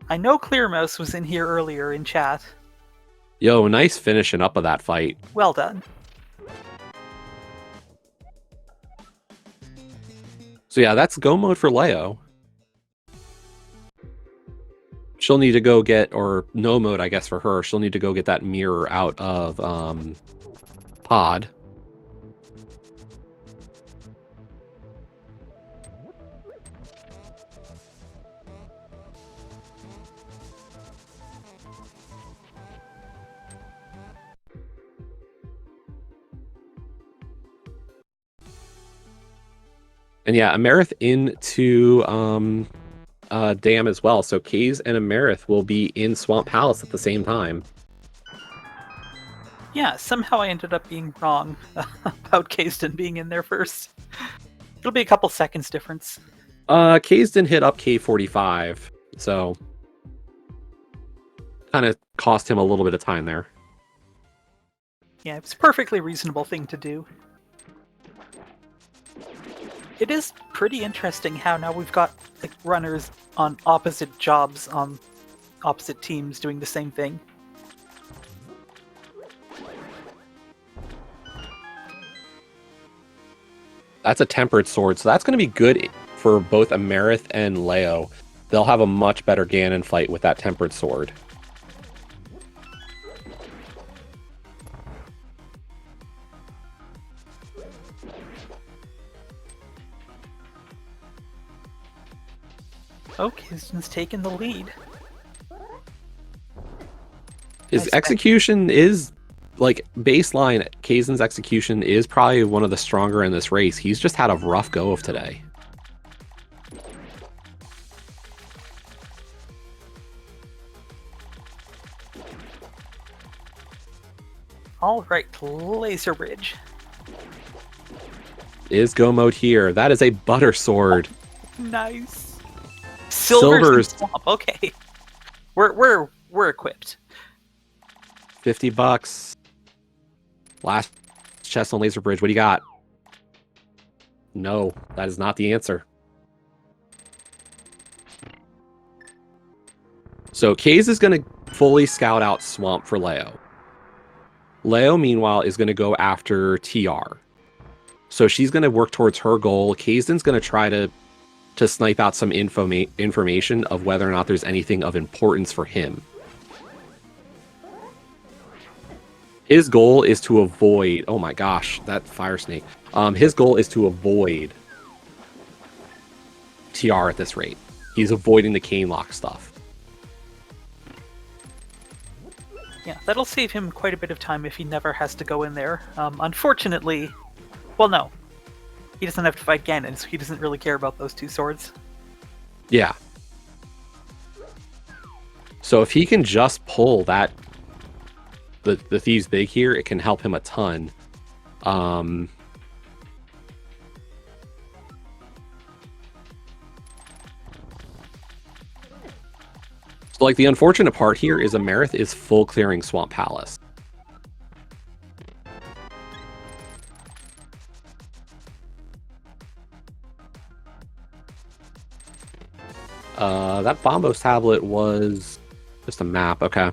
I know Clearmouse was in here earlier in chat. Yo, nice finishing up of that fight. Well done. So yeah, that's go mode for Leo. She'll need to go get, or no mode, I guess, for her. She'll need to go get that mirror out of Pod. And yeah, Amerith into Dam as well. So Kaze and Amerith will be in Swamp Palace at the same time. Yeah, somehow I ended up being wrong about Kayston being in there first. It'll be a couple seconds difference. Kayston hit up K45, so kind of cost him a little bit of time there. Yeah, it's a perfectly reasonable thing to do. It is pretty interesting how now we've got like runners on opposite jobs on opposite teams doing the same thing. That's a tempered sword, so that's going to be good for both Amerith and Leo. They'll have a much better Ganon fight with that tempered sword. Oh, Kayston's taken the lead. His execution is, like, baseline, Kazen's execution is probably one of the stronger in this race. He's just had a rough go of today. Alright, Laser Bridge. Is go mode here. That is a butter sword. Nice. Silver's swamp. Okay. We're equipped. $50. Last chest on Laser Bridge. What do you got? No, that is not the answer. So Kaze is going to fully scout out Swamp for Leo. Leo, meanwhile, is going to go after TR. So she's going to work towards her goal. Kazen's going to try to snipe out some information of whether or not there's anything of importance for him. His goal is to avoid... Oh my gosh, that fire snake. His goal is to avoid TR at this rate. He's avoiding the cane lock stuff. Yeah, that'll save him quite a bit of time if he never has to go in there. Unfortunately... Well, no. He doesn't have to fight Ganon, so he doesn't really care about those two swords. Yeah. So if he can just pull that... The Thieves Big here, it can help him a ton. So, like, the unfortunate part here is Amerith is full clearing Swamp Palace. That Bombos tablet was just a map, okay.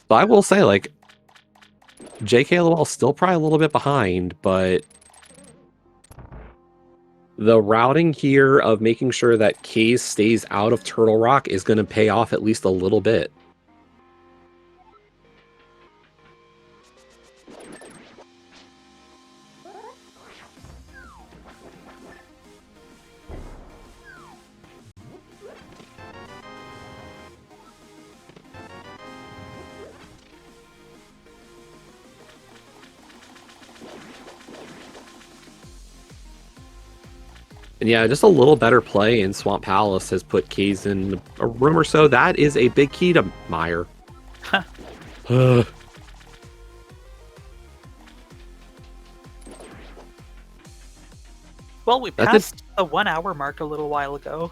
So I will say, like, JKLOL still probably a little bit behind, but The routing here of making sure that Kaze stays out of Turtle Rock is going to pay off at least a little bit. And yeah, just a little better play in Swamp Palace has put Kaze in a room or so. That is a big key to Meyer. Well, we passed the 1 hour mark a little while ago.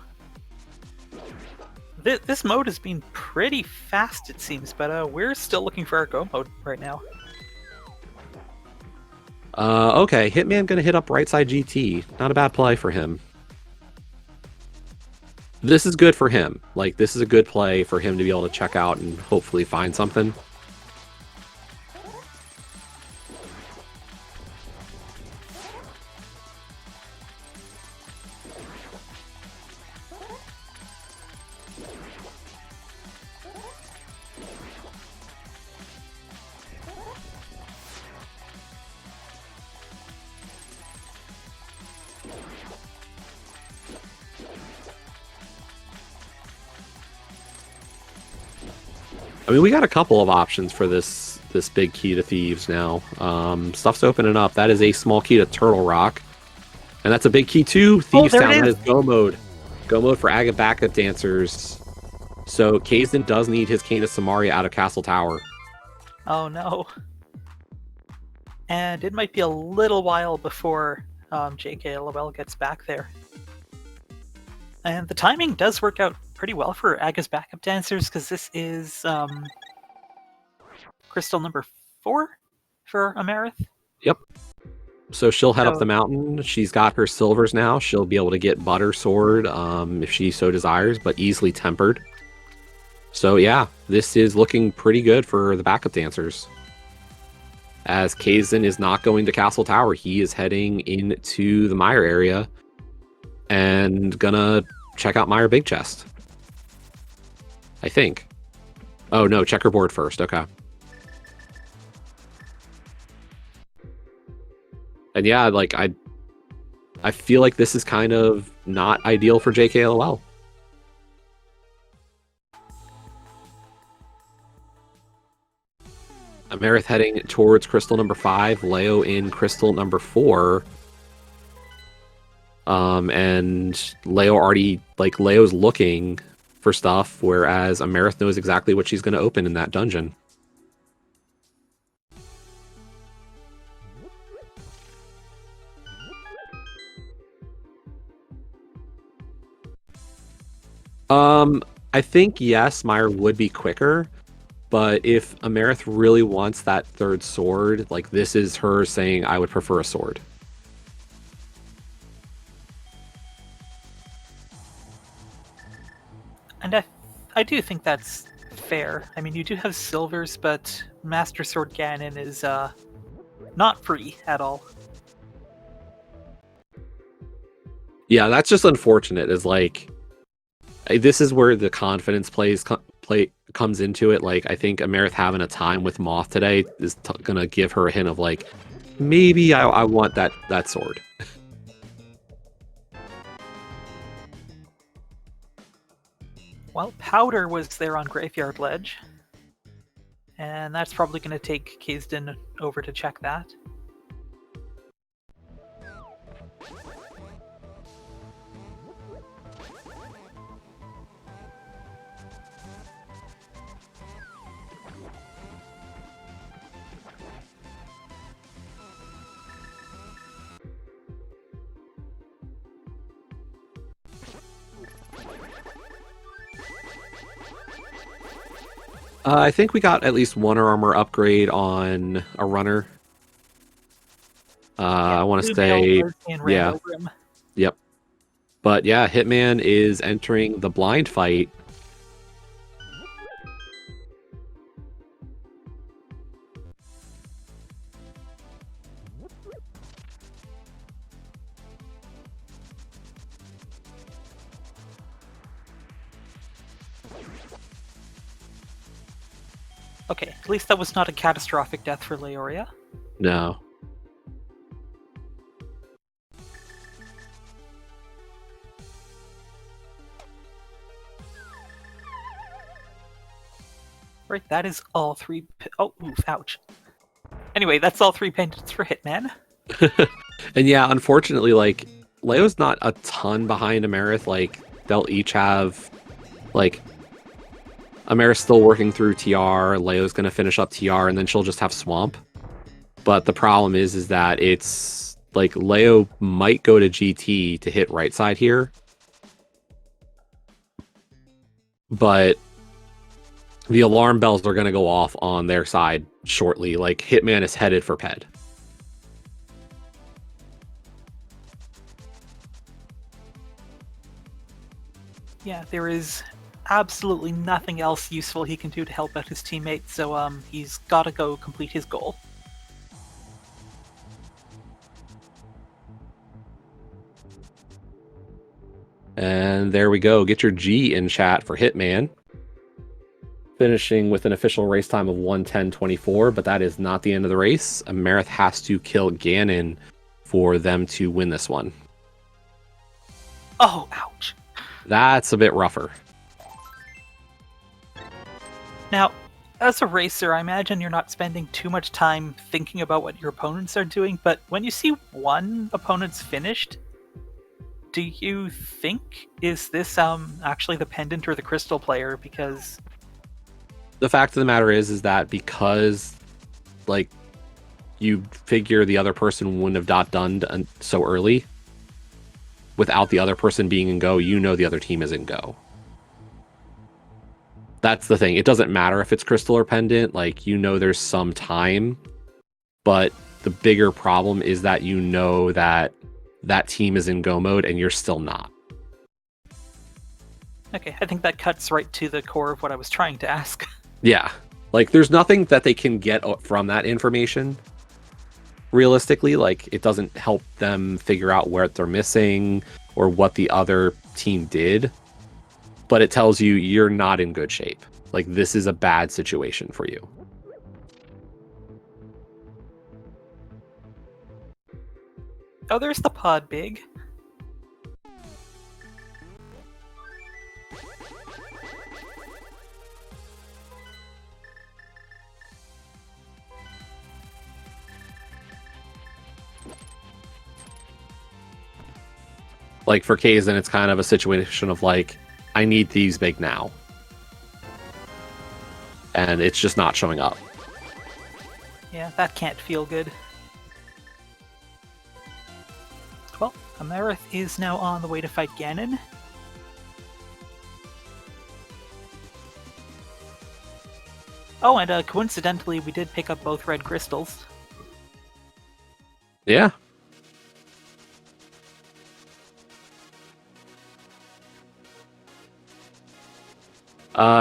This mode has been pretty fast, it seems, but we're still looking for our go mode right now. Okay, Hitman gonna hit up right side GT. Not a bad play for him. This is good for him. Like, this is a good play for him to be able to check out and hopefully find something. I mean, we got a couple of options for this big key to Thieves now. Stuff's opening up. That is a small key to Turtle Rock. And that's a big key to Thieves Town. That is go mode. Go mode for backup dancers. So Kazdan does need his Cane of Samaria out of Castle Tower. Oh no. And it might be a little while before JKLOL gets back there. And the timing does work out pretty well for Aga's backup dancers, because this is crystal number 4 for Amarith. Yep. So she'll head up the mountain. She's got her silvers now. She'll be able to get Butter Sword if she so desires, but easily tempered. So yeah, this is looking pretty good for the backup dancers. As Kazdan is not going to Castle Tower, he is heading into the Meyer area and gonna check out Meyer Big Chest. I think. Oh no, checkerboard first. Okay. And yeah, like I feel like this is kind of not ideal for JKLOL. Amarith heading towards crystal number 5, Leo in crystal number 4. And Leo already, like, Leo's looking for stuff, whereas Amarith knows exactly what she's going to open in that dungeon. I think, yes, Meyer would be quicker, but if Amarith really wants that third sword, like, this is her saying, I would prefer a sword. And I do think that's fair. I mean, you do have silvers, but Master Sword Ganon is not free at all. Yeah, that's just unfortunate. Is like, this is where the confidence comes into it. Like, I think Amarith having a time with Moth today is gonna give her a hint of like, maybe I want that sword. Well, Powder was there on Graveyard Ledge, and that's probably going to take Kazdan over to check that. I think we got at least one armor upgrade on a runner. I want to say, yeah, yep. But yeah, Hitman is entering the blind fight. Okay, at least that was not a catastrophic death for Leoria. No. Right, that is all three... Oh, oof, ouch. Anyway, that's all three pendants for Hitman. And yeah, unfortunately, like, Leo's not a ton behind Amerith. Like, they'll each have, like, Amerith's still working through TR, Leo's gonna finish up TR, and then she'll just have Swamp. But the problem is that it's, like, Leo might go to GT to hit right side here. But the alarm bells are gonna go off on their side shortly. Like, Hitman is headed for Ped. Yeah, there is absolutely nothing else useful he can do to help out his teammate, so he's gotta go complete his goal. And there we go. Get your G in chat for Hitman. Finishing with an official race time of 1:10.24, but that is not the end of the race. Amerith has to kill Ganon for them to win this one. Oh, ouch. That's a bit rougher. Now, as a racer, I imagine you're not spending too much time thinking about what your opponents are doing, but when you see one opponent's finished, do you think, is this actually the pendant or the crystal player? Because The fact of the matter is that because, like, you figure the other person wouldn't have done so early, without the other person being in go, you know the other team is in go. That's the thing. It doesn't matter if it's crystal or pendant. Like, you know there's some time, but the bigger problem is that you know that that team is in go mode and you're still not. okay, I think that cuts right to the core of what I was trying to ask. Yeah. Like, there's nothing that they can get from that information. Realistically, like, it doesn't help them figure out where they're missing or what the other team did. But it tells you you're not in good shape. Like, this is a bad situation for you. Oh, there's the pod big. Like, for Kaizen, it's kind of a situation of, like, I need these big now. And it's just not showing up. Yeah, that can't feel good. Well, Amerith is now on the way to fight Ganon. Oh, and coincidentally, we did pick up both red crystals. Yeah.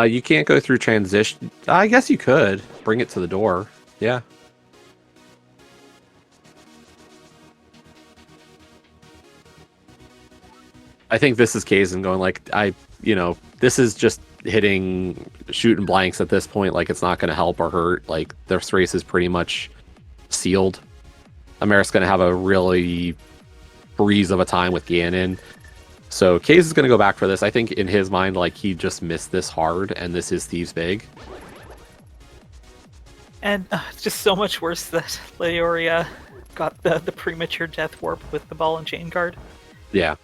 You can't go through transition. I guess you could bring it to the door. Yeah. I think this is Kaizen going like, this is just shooting blanks at this point. Like, it's not going to help or hurt. Like, this race is pretty much sealed. Amerith's going to have a really breeze of a time with Ganon. So Kaiz is going to go back for this. I think in his mind, like, he just missed this hard, and this is Thieves Big. And it's just so much worse that Leoria got the premature death warp with the ball and chain guard. Yeah.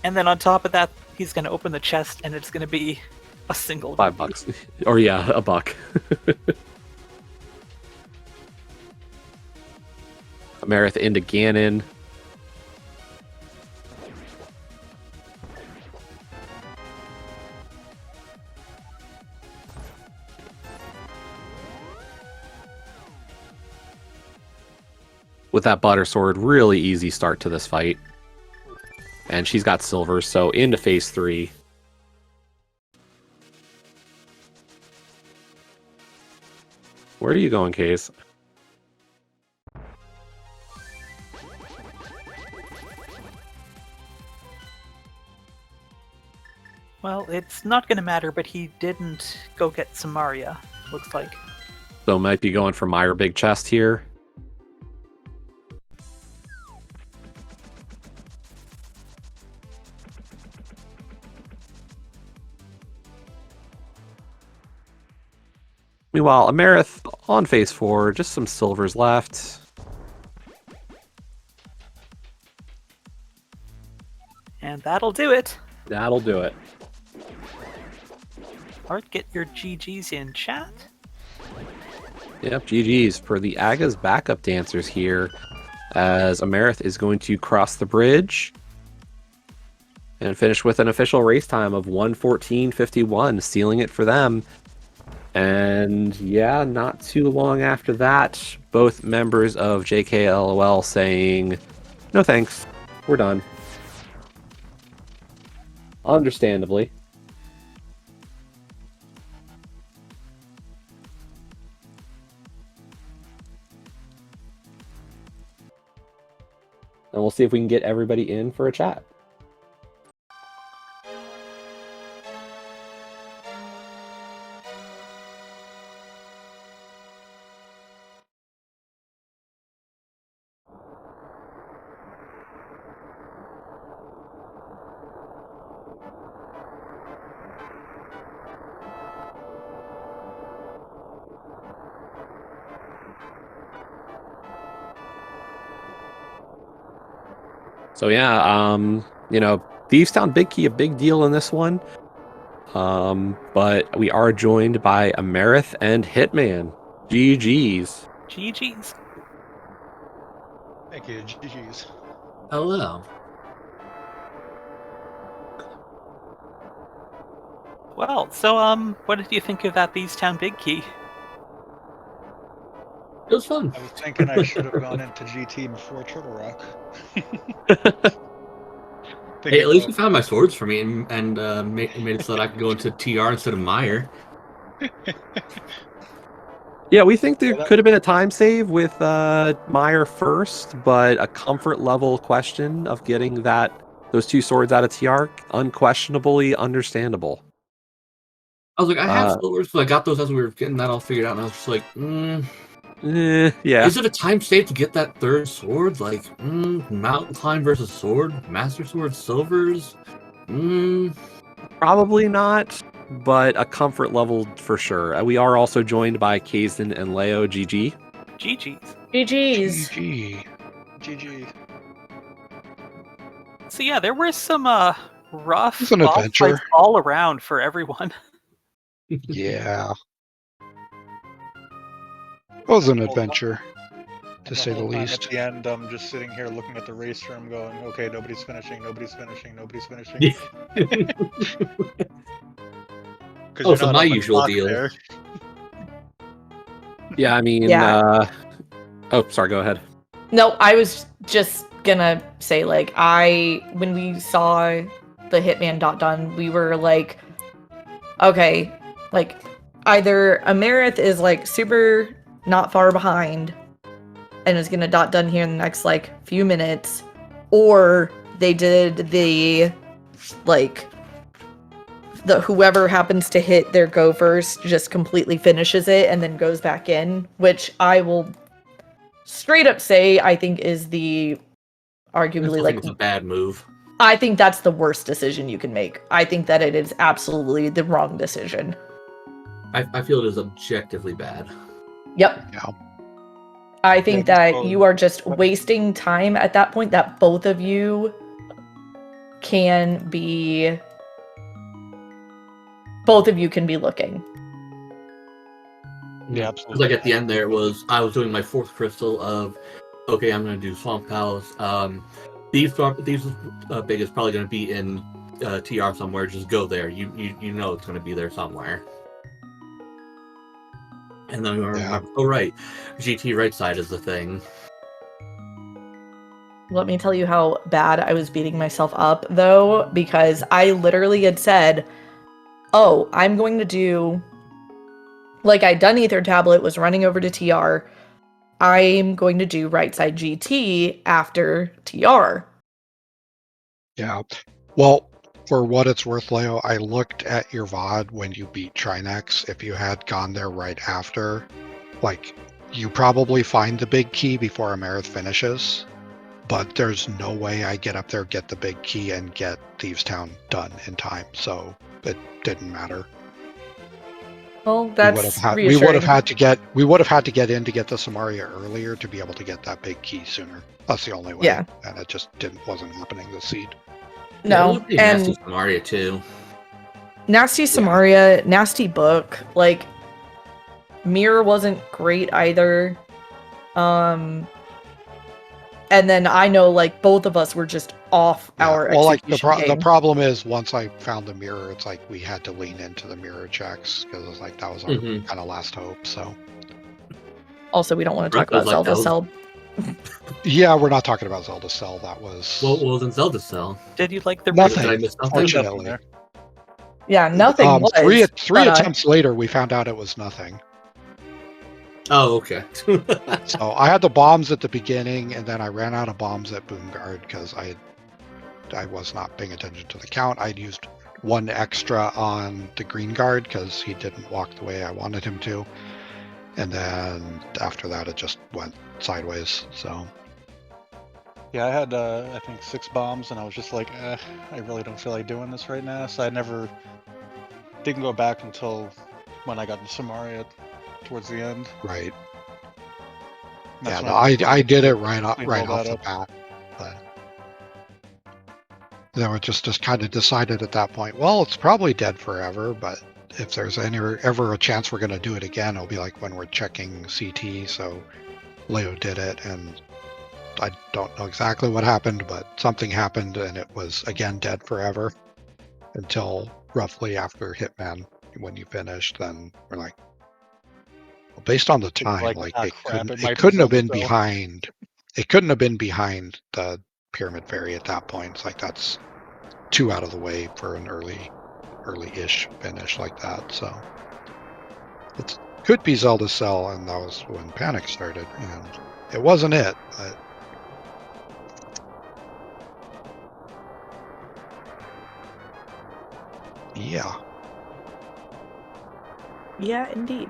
And then on top of that, he's going to open the chest, and it's going to be a single $5. Or yeah, $1. Amerith into Ganon. With that butter sword, really easy start to this fight. And she's got silver, so into phase 3. Where are you going, Case? Well, it's not going to matter, but he didn't go get Samaria, looks like. So might be going for Meyer big chest here. Meanwhile, Amerith on phase 4, just some silvers left. And that'll do it. That'll do it. Art, get your GGs in chat. Yep, GG's for the Aga's backup dancers here, as Amerith is going to cross the bridge and finish with an official race time of 1:14.51, sealing it for them. And yeah, not too long after that, both members of JKLOL saying, no thanks, we're done. Understandably. And we'll see if we can get everybody in for a chat. So yeah, you know, Thieves Town Big Key, a big deal in this one. But we are joined by Amerith and Hitman. GG's. GGs. Thank you, GG's. Hello. Well, so what did you think of that Thieves Town Big Key? It was fun. I was thinking I should have gone into GT before Turtle Rock. Hey, at least you found my swords for me and made it so that I could go into TR instead of Meyer. Yeah, we think there Yeah, that- could have been a time save with Meyer first, but a comfort level question of getting those two swords out of TR, unquestionably understandable. I was like, I have silvers, so I got those as we were getting that all figured out, and I was just like, Yeah. Is it a time save to get that third sword? Like, mountain climb versus sword, master sword, silvers? Probably not, but a comfort level for sure. We are also joined by Kazin and Leo. GG. GGs. GG's. GG. GG. So yeah, there were some rough It's an boss adventure. fights all around for everyone. Yeah. It was an adventure, to say the least. At the end, I'm just sitting here looking at the race room going, okay, nobody's finishing, nobody's finishing, nobody's finishing. Yeah. 'Cause Oh, you're so not my on the usual clock deal. there. Yeah, I mean, Yeah. Oh, sorry, go ahead. No, I was just gonna say, like, when we saw the Hitman dot done, we were like, okay, like, either Amerith is, like, super not far behind and is gonna dot done here in the next, like, few minutes, or they did the, like, the whoever happens to hit their go first just completely finishes it and then goes back in, which I will straight up say I think is the arguably like it's a bad move. I think that's the worst decision you can make. I think that it is absolutely the wrong decision. I feel it is objectively bad. Yep. Yeah. I think Yeah, that you are just wasting time at that point, that both of you can be looking. Yeah, absolutely. Like at the end there I was doing my fourth crystal of, okay, I'm going to do Swamp Palace. Thieves Big is probably going to be in TR somewhere. Just go there. You know it's going to be there somewhere. And then we remember, oh right, GT right side is the thing. Let me tell you how bad I was beating myself up, though, because I literally had said, oh, I'm going to do, like, I'd done Ether Tablet, was running over to TR. I'm going to do right side GT after TR. Yeah. Well, for what it's worth, Leo, I looked at your VOD when you beat Trinex. If you had gone there right after, Like, you probably find the big key before Amarith finishes, but there's no way I get up there, get the big key, and get Thieves Town done in time. So it didn't matter. Well, that's we reassuring. would have had to get in to get the Samaria earlier to be able to get that big key sooner. That's the only way. Yeah. And it just wasn't happening this seed. No, Yeah, it and was nasty Samaria too. Nasty Samaria, nasty book. Like, Mirror wasn't great either. And then I know, like, both of us were just off our well, like execution the game. problem is once I found the mirror, it's like we had to lean into the mirror checks because it was like that was our kind of last hope. So Also, we don't want to talk about Zelda Cell. yeah, we're not talking about Zelda Cell. That was What was in Zelda Cell? Did you like the nothing. Did I miss something? Fortunately, Yeah, nothing was. Three but, attempts later, we found out it was nothing. Oh, okay. So I had the bombs at the beginning, and then I ran out of bombs at Boomguard because I was not paying attention to the count. I'd used one extra on the green guard because he didn't walk the way I wanted him to, and then after that it just went sideways. So Yeah, I had I think 6 bombs, and I was just like, I really don't feel like doing this right now. So I didn't go back until when I got to Samaria towards the end. right. That's Yeah, when no, I did it right off cleaned all off that the up. bat, but then we just kind of decided at that point, well, it's probably dead forever, but if there's ever a chance we're going to do it again, it'll be like when we're checking CT. So Leo did it, and I don't know exactly what happened, but something happened, and it was again dead forever until roughly after Hitman. When you finished, then we're like, well, based on the time, like, ah, crap, it might it be couldn't have Zelda been Cell. behind. It couldn't have been behind the Pyramid Fairy at that point. It's like that's 2 out of the way for an early-ish finish like that. So it could be Zelda Cell, and that was when Panic started, and it wasn't it, but. Yeah. Yeah, indeed.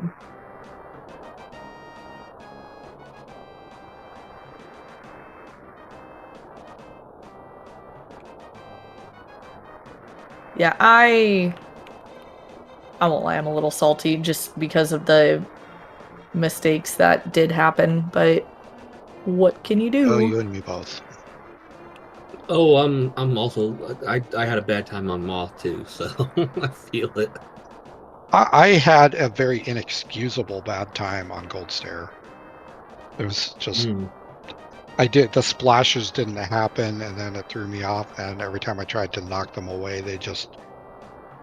Yeah, I won't lie, I'm a little salty just because of the mistakes that did happen, but what can you do? Oh, you and me both. Oh, I'm also. I had a bad time on Moth too, so I feel it. I had a very inexcusable bad time on Gold Stair. It was just the splashes didn't happen, and then it threw me off, and every time I tried to knock them away, they just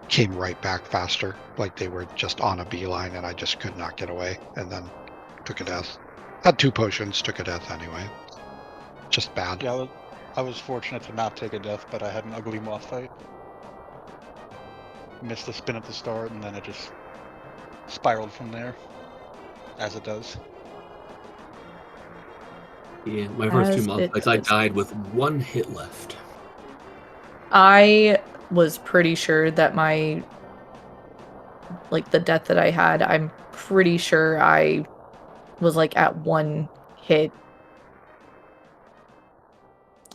came right back faster. Like they were just on a beeline, and I just could not get away, and then took a death. Had 2 potions, took a death anyway. Just bad. Yeah, I was fortunate to not take a death, but I had an ugly moth fight. Missed the spin at the start, and then it just spiraled from there, as it does. Yeah, my first 2 As months, it I does. died with 1 hit left. I was pretty sure that the death that I had, I'm pretty sure I was like at 1 hit.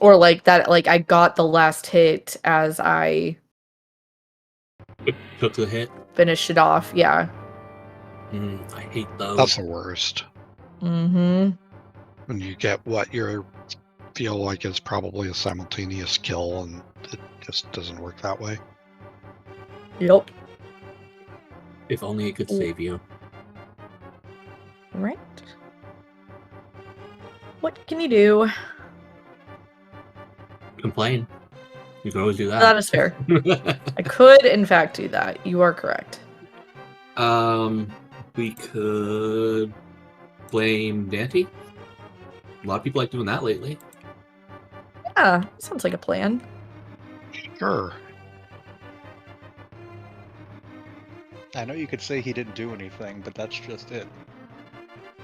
Or like that, like I got the last hit as I Took the hit. finished it off. Yeah. I hate those. That's the worst. Mm-hmm. When you get what you feel like is probably a simultaneous kill, and it just doesn't work that way. Yep. If only it could save you. Right. What can you do? Complain. You can always do that. That is fair. I could, in fact, do that. You are correct. We could blame Dante. A lot of people like doing that lately. Yeah, sounds like a plan. Sure. I know you could say he didn't do anything, but that's just it.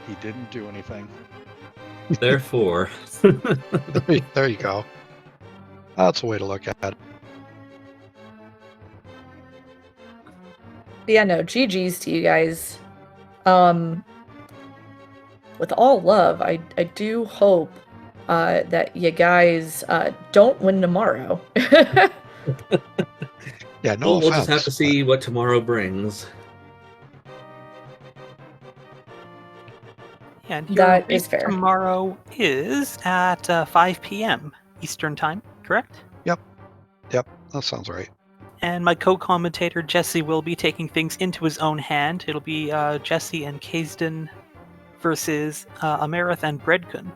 He didn't do anything. Therefore, There you go. That's a way to look at it. Yeah, no, GG's to you guys. with all love, I do hope that you guys don't win tomorrow. Yeah, no We'll just have offense, to see what tomorrow brings. And your That race is fair. tomorrow is at 5 p.m. Eastern Time, correct? Yep, that sounds right. And my co-commentator Jesse will be taking things into his own hand. It'll be Jesse and Kaysden versus Amerith and Bredkun.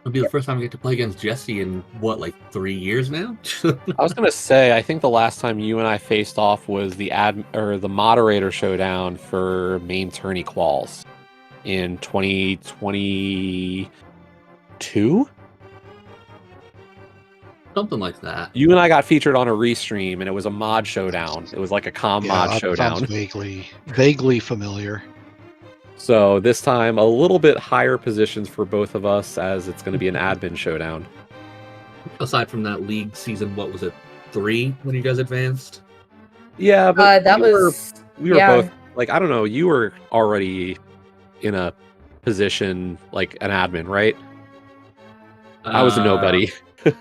It'll be the first time I get to play against Jesse in what, like 3 years now? I was gonna say, I think the last time you and I faced off was the the moderator showdown for main tourney quals in 2022. Something like that. You and I got featured on a restream, and it was a mod showdown. It was like a mod That showdown. sounds vaguely familiar. So this time, a little bit higher positions for both of us, as it's going to be an admin showdown. Aside from that league season, what was it, 3 when you guys advanced? Yeah, but that we was were both like, I don't know. You were already in a position like an admin, right? I was a nobody. I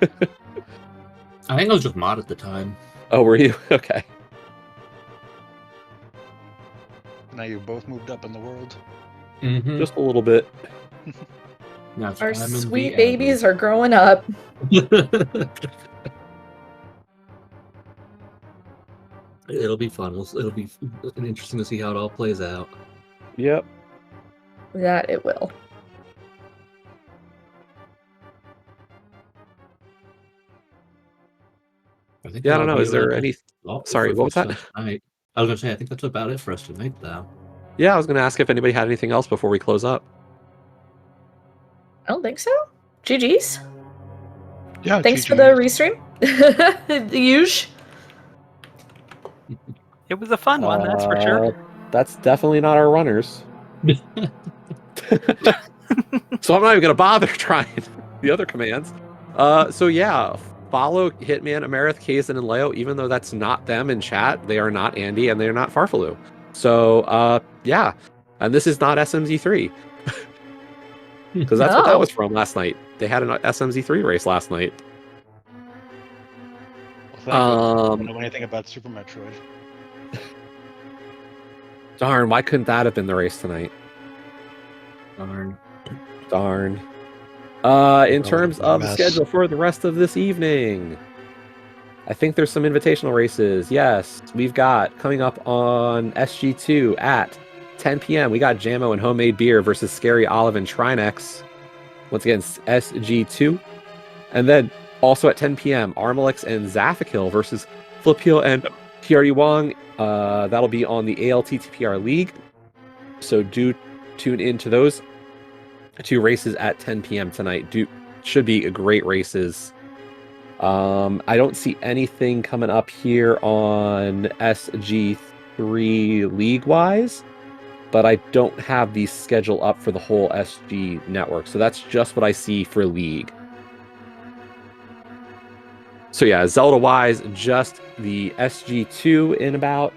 think I was just mod at the time. Oh, were you? Okay. Now you both moved up in the world. Mm-hmm. Just a little bit. our sweet babies are growing up. It'll be fun. It'll be interesting to see how it all plays out. Yep. That it will. Yeah, I don't know. Is there any? Sorry, what was that? I was gonna say, I think that's about it for us tonight, though. Yeah, I was gonna ask if anybody had anything else before we close up. I don't think so. GG's. Yeah, Thanks for GG. the restream. The huge. It was a fun one, that's for sure. That's definitely not our runners. So I'm not even gonna bother trying the other commands. So yeah, follow Hitman, Amerith, Kazan, and Leo. Even though that's not them in chat, they are not Andy and they are not Farfaloo. So yeah, and this is not SMZ3 because that's what that was from last night. They had an SMZ3 race last night. Well, I don't know anything about Super Metroid. Darn, why couldn't that have been the race tonight? Darn. In terms of the schedule for the rest of this evening, I think there's some invitational races. Yes, we've got coming up on SG2 at 10 p.m. We got Jamo and Homemade Beer versus Scary Olive and Trinex. Once again, SG2. And then also at 10 p.m., Armalix and Zafikil versus Flipil and TRD Wong. That'll be on the ALTTPR League. So do tune into those 2 races at 10 p.m. tonight. Should be great races. I don't see anything coming up here on SG3 league-wise, but I don't have the schedule up for the whole SG network. So that's just what I see for league. So yeah, Zelda-wise, just the SG2 in about